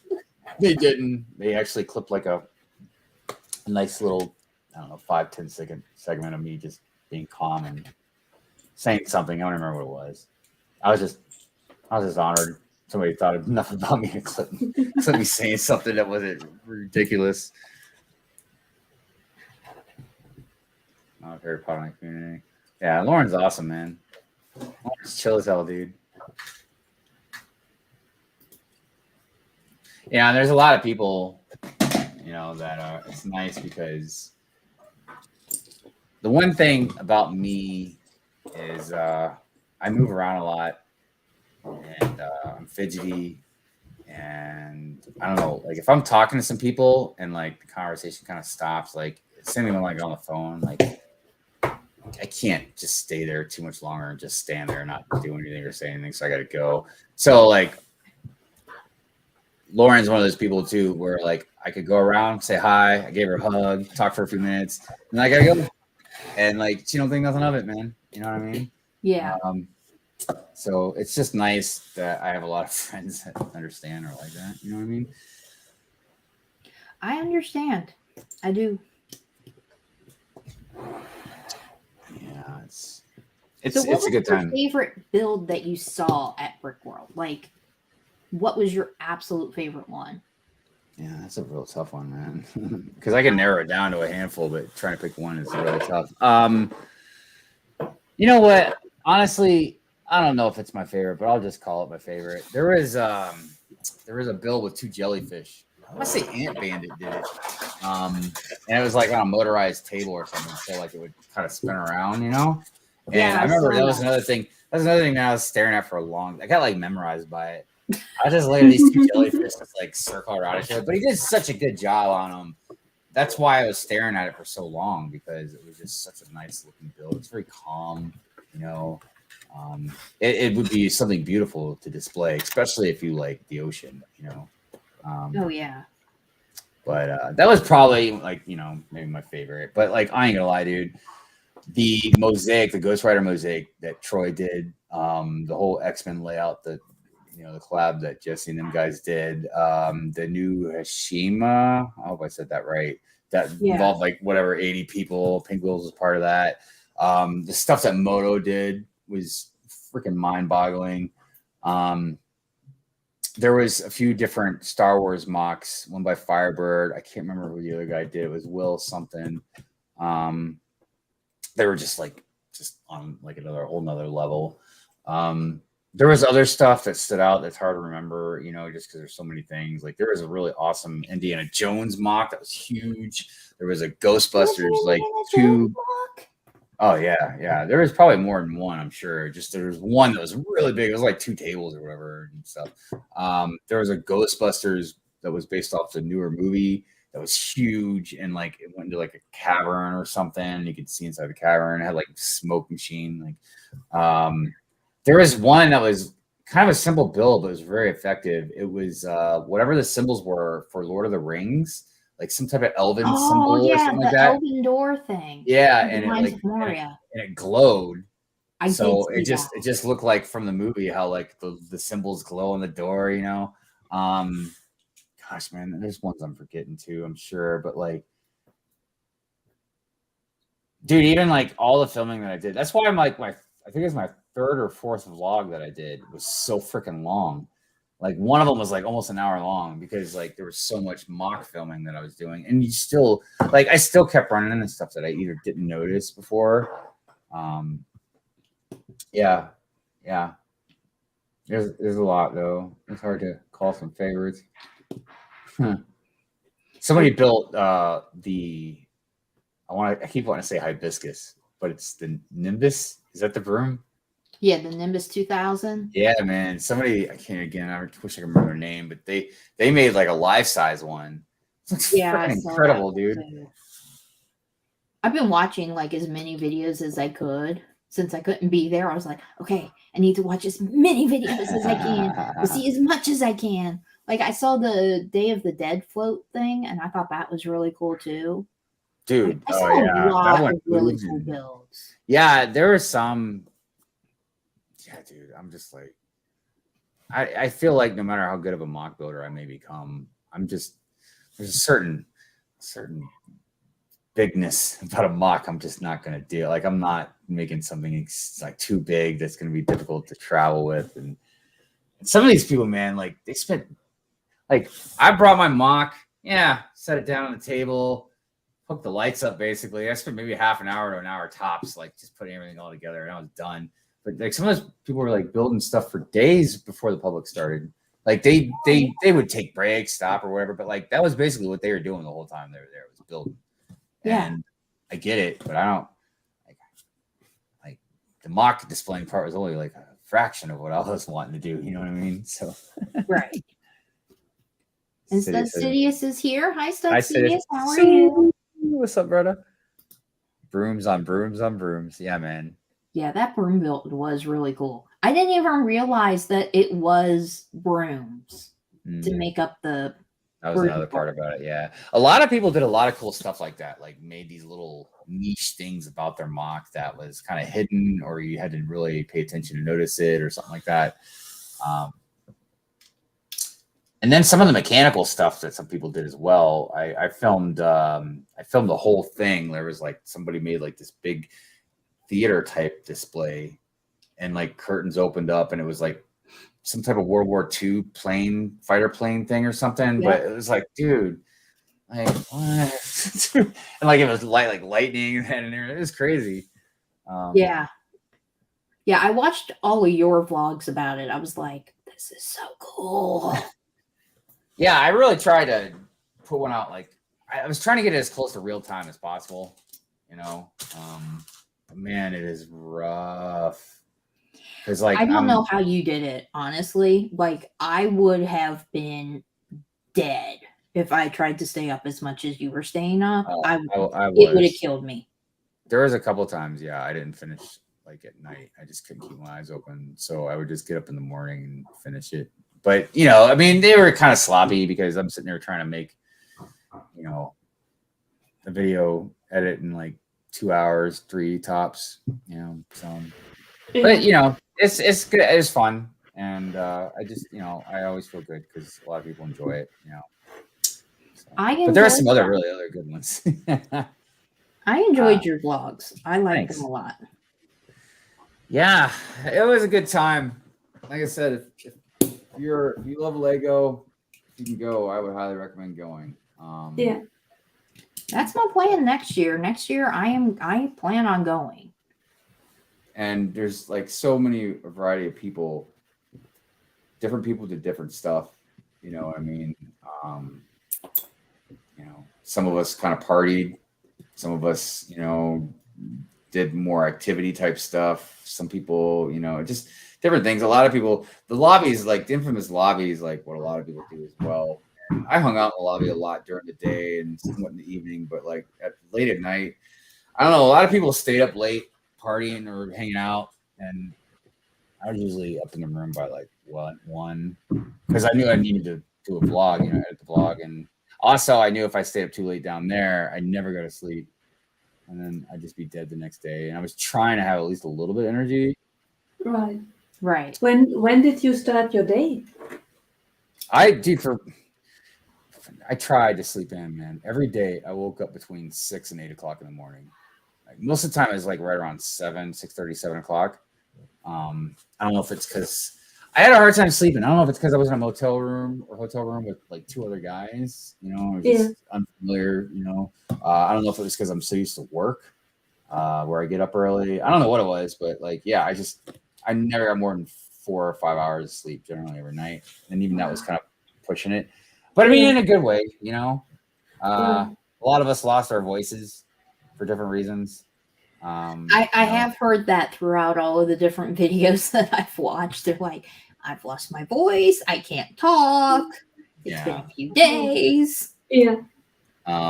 didn't. They actually clipped like a nice little, I don't know, 5-10 second segment of me just being calm and saying something. I don't remember what it was. I was just honored. Somebody thought enough about me to clip me saying something that wasn't ridiculous. Oh, Harry Potter community. Yeah, Lauren's awesome, man. Lauren's chill as hell, dude. Yeah, there's a lot of people, you know, that are. It's nice because the one thing about me is I move around a lot, and I'm fidgety, and I don't know, like if I'm talking to some people and like the conversation kind of stops, like same thing when like on the phone, like I can't just stay there too much longer and just stand there and not do anything or say anything, so I gotta go. So like Lauren's one of those people too where like I could go around, say hi, I gave her a hug, talk for a few minutes, and I gotta go. And like she don't think nothing of it, man. You know what I mean? Yeah. So it's just nice that I have a lot of friends that understand or like that. You know what I mean? I understand. I do. Yeah, it's So a good time. What was your favorite build that you saw at Brickworld? Like, what was your absolute favorite one? Yeah, that's a real tough one, man. Because I can narrow it down to a handful, but trying to pick one is really tough. You know what? Honestly, I don't know if it's my favorite, but I'll just call it my favorite. There was a build with 2 jellyfish. I want to say Ant Bandit did it. And it was like on a motorized table or something, so like it would kind of spin around, you know? And Yeah, I remember that was that. another thing. That's another thing that I was staring at for a long. I got like memorized by it. I just looked at these 2 jellyfish just like circle around each other, but he did such a good job on them. That's why I was staring at it for so long, because it was just such a nice looking build. It's very calm, you know. It would be something beautiful to display, especially if you like the ocean, you know. Oh yeah. But that was probably like, you know, maybe my favorite. But like, I ain't gonna lie, dude. The mosaic, the Ghost Rider mosaic that Troy did, the whole X-Men layout, the collab that Jesse and them guys did, the new Hashima, I hope I said that right, that involved like whatever 80 people. Pink Wheels was part of that. The stuff that Moto did was freaking mind-boggling. There was a few different Star Wars mocks, one by Firebird. I can't remember who the other guy did. It was Will something. They were just on like a whole nother level. There was other stuff that stood out that's hard to remember, you know, just because there's so many things. Like there was a really awesome Indiana Jones mock that was huge. There was a Ghostbusters like two. Oh yeah. There was probably more than one, I'm sure. Just there was one that was really big. It was like 2 tables or whatever and stuff. There was a Ghostbusters that was based off the newer movie that was huge, and like it went into like a cavern or something. You could see inside the cavern. It had like smoke machine. Like there was one that was kind of a simple build, but it was very effective. It was whatever the symbols were for Lord of the Rings, like some type of elven symbol or something like that. Elven door thing. Yeah, and it glowed. So it just looked like from the movie how like the symbols glow on the door, you know. Gosh, man, there's ones I'm forgetting too, I'm sure, but like, dude, even like all the filming that I did, that's why I'm like I think it's my 3rd or 4th vlog that I did was so freaking long. Like one of them was like almost an hour long because like there was so much mock filming that I was doing, and you still like I still kept running into stuff that I either didn't notice before. Yeah. There's a lot though. It's hard to call some favorites. Somebody built I keep wanting to say hibiscus, but it's the Nimbus. Is that the broom? Yeah, the Nimbus 2000. Yeah, man. Somebody, I wish I could remember their name, but they made like a life size one. It's incredible, dude. I've been watching like as many videos as I could since I couldn't be there. I was like, okay, I need to watch as many videos as I can to see as much as I can. Like I saw the Day of the Dead float thing, and I thought that was really cool too. Dude, I saw a lot of really cool builds. Yeah, there were some. Yeah, dude, I'm just like, I feel like no matter how good of a mock builder I may become, there's a certain bigness about a mock I'm just not going to do. Like I'm not making something like too big that's going to be difficult to travel with. And some of these people, man, like they spent, like I brought my mock, set it down on the table, hooked the lights up basically. I spent maybe half an hour to an hour tops, like just putting everything all together, and I was done. But like some of those people were like building stuff for days before the public started. Like they would take breaks, stop or whatever, but like that was basically what they were doing the whole time they were there, was building. Yeah. And I get it, but I don't like the mock displaying part was only like a fraction of what I was wanting to do. You know what I mean? So right. And Studious is here. Hi, Studious. How are you? What's up, brother? Brooms on brooms on brooms. Yeah, man. Yeah, that broom build was really cool. I didn't even realize that it was brooms to make up the. That was another part about it. Yeah, a lot of people did a lot of cool stuff like that. Like made these little niche things about their mock that was kind of hidden, or you had to really pay attention to notice it, or something like that. And then some of the mechanical stuff that some people did as well. I filmed the whole thing. There was like somebody made like this big theater type display, and like curtains opened up, and it was like some type of World War II fighter plane thing or something. Yeah. But it was like, dude, like what? And like it was like lightning and it was crazy. Yeah. I watched all of your vlogs about it. I was like, this is so cool. Yeah, I really tried to put one out. Like I was trying to get it as close to real time as possible, you know. But man, it is rough. Because like I don't know how you did it, honestly. Like I would have been dead if I tried to stay up as much as you were staying up. It would have killed me. There was a couple times, I didn't finish like at night. I just couldn't keep my eyes open, so I would just get up in the morning and finish it. But you know, I mean, they were kind of sloppy because I'm sitting there trying to make, you know, the video edit in like 2 hours, 3 tops. You know, so. But you know, it's good. It's fun, and I just, you know, I always feel good because a lot of people enjoy it. You know, so. But there are some other good ones. I enjoyed your vlogs. I liked them a lot. Yeah, it was a good time. Like I said, if you love Lego, you can go. I would highly recommend going. Yeah, that's my plan next year. Next year, I plan on going. And there's like so many variety of people different people did different stuff. You know what I mean? You know, some of us kind of partied. Some of us, you know, did more activity type stuff. Some people, you know, just different things. A lot of people, the lobbies, like the infamous lobbies, like what a lot of people do as well. And I hung out in the lobby a lot during the day and somewhat in the evening, but like late at night, I don't know. A lot of people stayed up late partying or hanging out, and I was usually up in the room by like one, because I knew I needed to do a vlog, you know, edit the vlog, and also I knew if I stayed up too late down there, I'd never go to sleep, and then I'd just be dead the next day. And I was trying to have at least a little bit of energy. Right. Right. When did you start your day? I tried to sleep in, man. Every day I woke up between 6 and 8 o'clock in the morning. Like, most of the time it was like right around 6:30, 7 o'clock. I don't know if it's because I had a hard time sleeping. I don't know if it's because I was in a motel room or hotel room with like 2 other guys, you know, or just unfamiliar, you know. I don't know if it was because I'm so used to work, where I get up early. I don't know what it was, but like, yeah, I never got more than 4 or 5 hours of sleep generally every night. And even that was kind of pushing it. But I mean, in a good way, you know. A lot of us lost our voices for different reasons. I have heard that throughout all of the different videos that I've watched. They're like, I've lost my voice. I can't talk. It's been a few days. Yeah.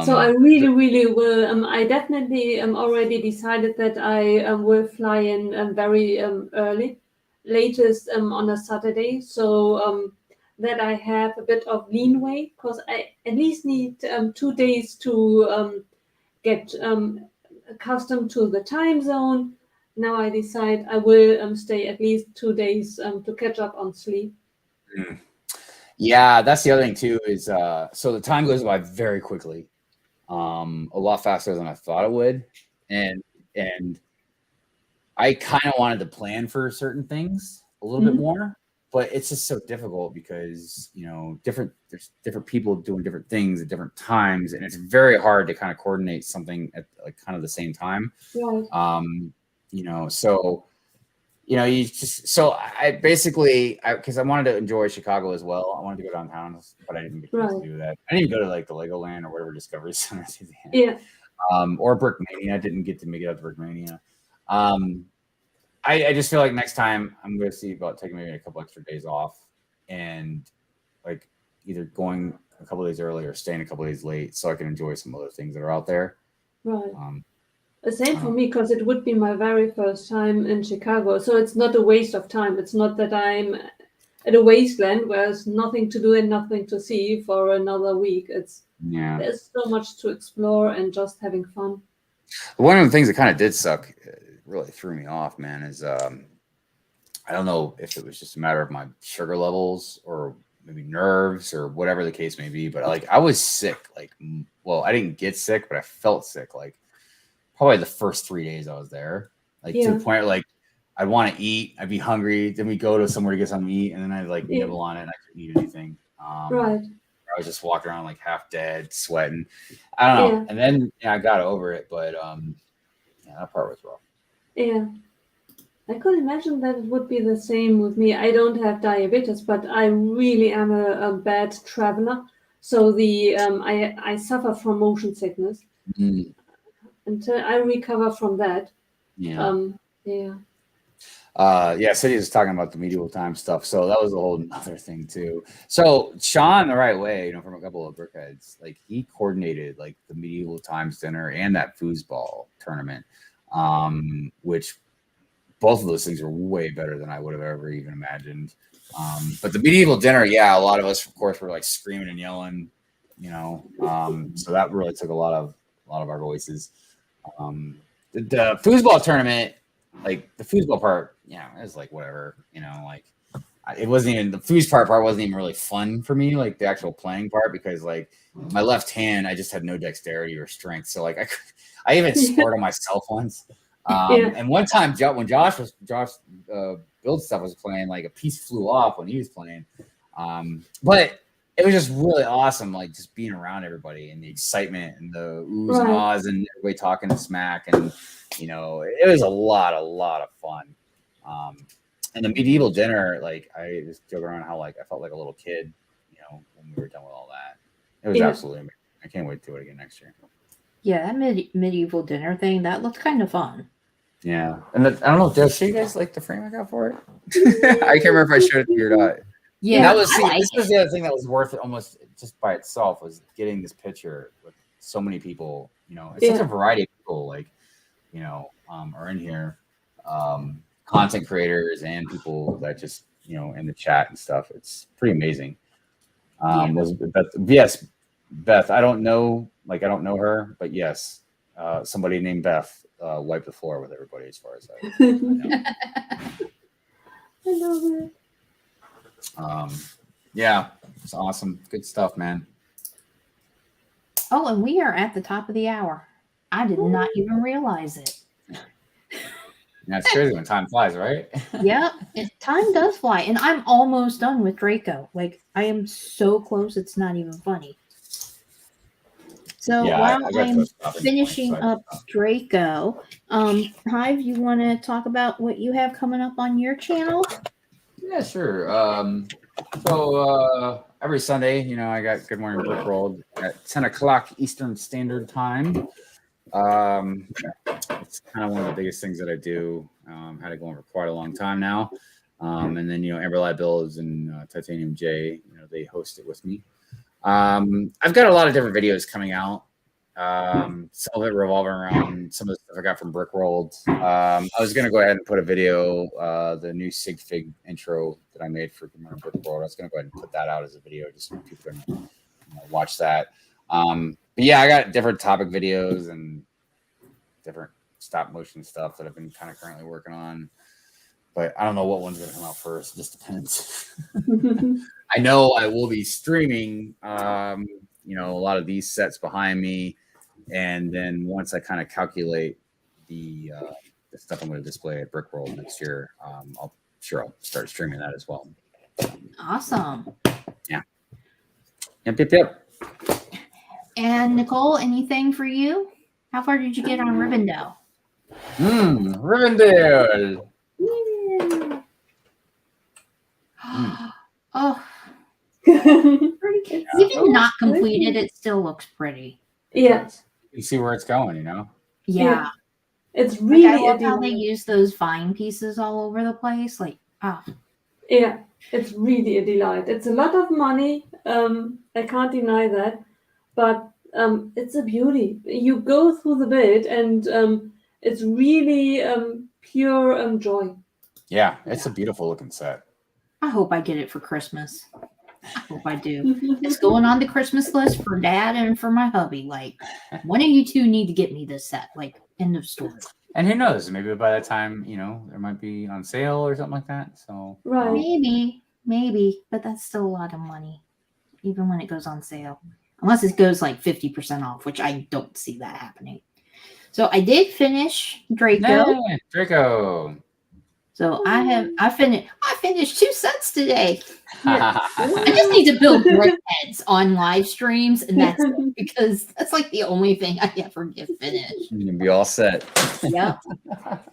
So I really will. I definitely already decided that I will fly in very early, latest on a Saturday. So that I have a bit of leeway, because I at least need 2 days to get accustomed to the time zone. Now I decide I will stay at least 2 days to catch up on sleep. Yeah, that's the other thing too, is so the time goes by very quickly, a lot faster than I thought it would, and I kind of wanted to plan for certain things a little bit more, but it's just so difficult because, you know, there's different people doing different things at different times, and it's very hard to kind of coordinate something at like kind of the same time. Right. You know, so you know, I basically, because I wanted to enjoy Chicago as well. I wanted to go downtown, but I didn't get to do that. I didn't go to like the Legoland or whatever Discovery Center. Or Brickmania. I didn't get to make it out to Brickmania. I just feel like next time I'm going to see about taking maybe a couple extra days off, and like either going a couple days early or staying a couple days late, so I can enjoy some other things that are out there. Right. The same for me, because it would be my very first time in Chicago. So it's not a waste of time. It's not that I'm at a wasteland where there's nothing to do and nothing to see for another week. There's so much to explore and just having fun. One of the things that kind of did suck, really threw me off, man, is I don't know if it was just a matter of my sugar levels or maybe nerves or whatever the case may be, but like I was sick. Like, well, I didn't get sick, but I felt sick. Like, probably the first 3 days I was there, like to the point where, like, I'd want to eat, I'd be hungry, then we go to somewhere to get something to eat, and then I'd like nibble on it and I couldn't eat anything. Right. I was just walking around like half dead, sweating. I don't know. And then I got over it, but that part was rough. Yeah. I could imagine that it would be the same with me. I don't have diabetes, but I really am a bad traveler. So I suffer from motion sickness. Until I recover from that. Cindy was talking about the medieval time stuff, so that was a whole other thing too. So Sean, the right way, you know, from a couple of Brickheadz, like he coordinated like the medieval times dinner and that foosball tournament, which both of those things were way better than I would have ever even imagined. But the medieval dinner, a lot of us, of course, were like screaming and yelling, you know, so that really took a lot of our voices. The foosball tournament, like the foosball part, it was like whatever, you know, like it wasn't even the foosball part wasn't even really fun for me, like the actual playing part, because like my left hand, I just had no dexterity or strength, so like I even scored on myself once. And one time when Josh Build Stuff was playing, like a piece flew off when he was playing, but it was just really awesome, like just being around everybody and the excitement and the oohs and ahs and everybody talking smack, and you know, it was a lot of fun. And the medieval dinner, like I just joke around how like I felt like a little kid, you know, when we were done with all that. It was absolutely amazing. I can't wait to do it again next year. Yeah, that medieval dinner thing, that looked kind of fun. Yeah, and I don't know. Did I show you guys like the frame I got for it? I can't remember if I showed it to you or not. Yeah, And that was this was the other thing that was worth it almost just by itself was getting this picture with so many people. You know, it's such a variety of people. Like, you know, are in here, content creators and people that just in the chat and stuff. It's pretty amazing. Yes, Beth. I don't know her, but yes, somebody named Beth wiped the floor with everybody as far as I know. I love it. Yeah, it's awesome. Good stuff, man. Oh, and we are at the top of the hour. I did not even realize it. Yeah, it's crazy when time flies, right? Yep, time does fly, and I'm almost done with Draco. Like, I am so close, it's not even funny. So while I'm finishing up Draco, Hive, you want to talk about what you have coming up on your channel? Yeah, sure. So every Sunday, I got Good Morning Brickworld at 10 o'clock Eastern Standard Time. It's kind of one of the biggest things that I do. Had it going for quite a long time now. And then, Amber Light Bills and Titanium J, they host it with me. I've got a lot of different videos coming out. Some of it revolving around some of the stuff I got from Brickworld. I was going to go ahead and put a video, the new Sig Fig intro that I made for Good Morning Brickworld. I was going to go ahead and put that out as a video just so people can watch that. But yeah, I got different topic videos and different stop motion stuff that I've been kind of currently working on. But I don't know what one's going to come out first. It just depends. I know I will be streaming, a lot of these sets behind me. And then once I kind of calculate the stuff I'm going to display at Brickworld next year, I'll start streaming that as well. Awesome. Yeah. Yep. And Nicole, anything for you? How far did you get on Rivendell? Rivendell. Oh, pretty. Even not completed, it still looks pretty. Yeah. You see where it's going, Yeah. It's really I love how they use those vine pieces all over the place. Yeah, it's really a delight. It's a lot of money. I can't deny that. But it's a beauty. You go through the build and it's really pure joy. Yeah, it's a beautiful looking set. I hope I get it for Christmas. I hope I do. It's going on the Christmas list for Dad and for my hubby. Like, one of you two need to get me this set. Like, end of story. And who knows? Maybe by that time, there might be on sale or something like that. So right. Maybe, but that's still a lot of money, even when it goes on sale. Unless it goes like 50% off, which I don't see that happening. So I did finish Draco. Yeah, Draco. So I finished 2 sets today. Yeah. I just need to build Brickheadz on live streams, and that's it, because that's like the only thing I ever get finished. You can be all set. Yep.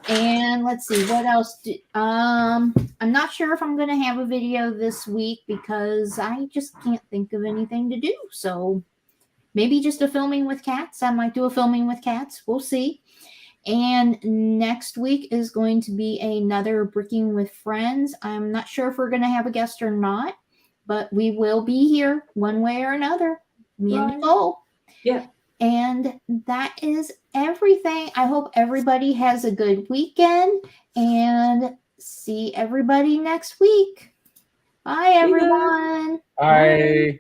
And let's see what else. I'm not sure if I'm going to have a video this week because I just can't think of anything to do. So maybe just a filming with cats. I might do a filming with cats. We'll see. And next week is going to be another Bricking with Friends. I'm not sure if we're going to have a guest or not, but we will be here one way or another. Me and Nicole. Yeah. And that is everything. I hope everybody has a good weekend and see everybody next week. Bye, everyone. Bye.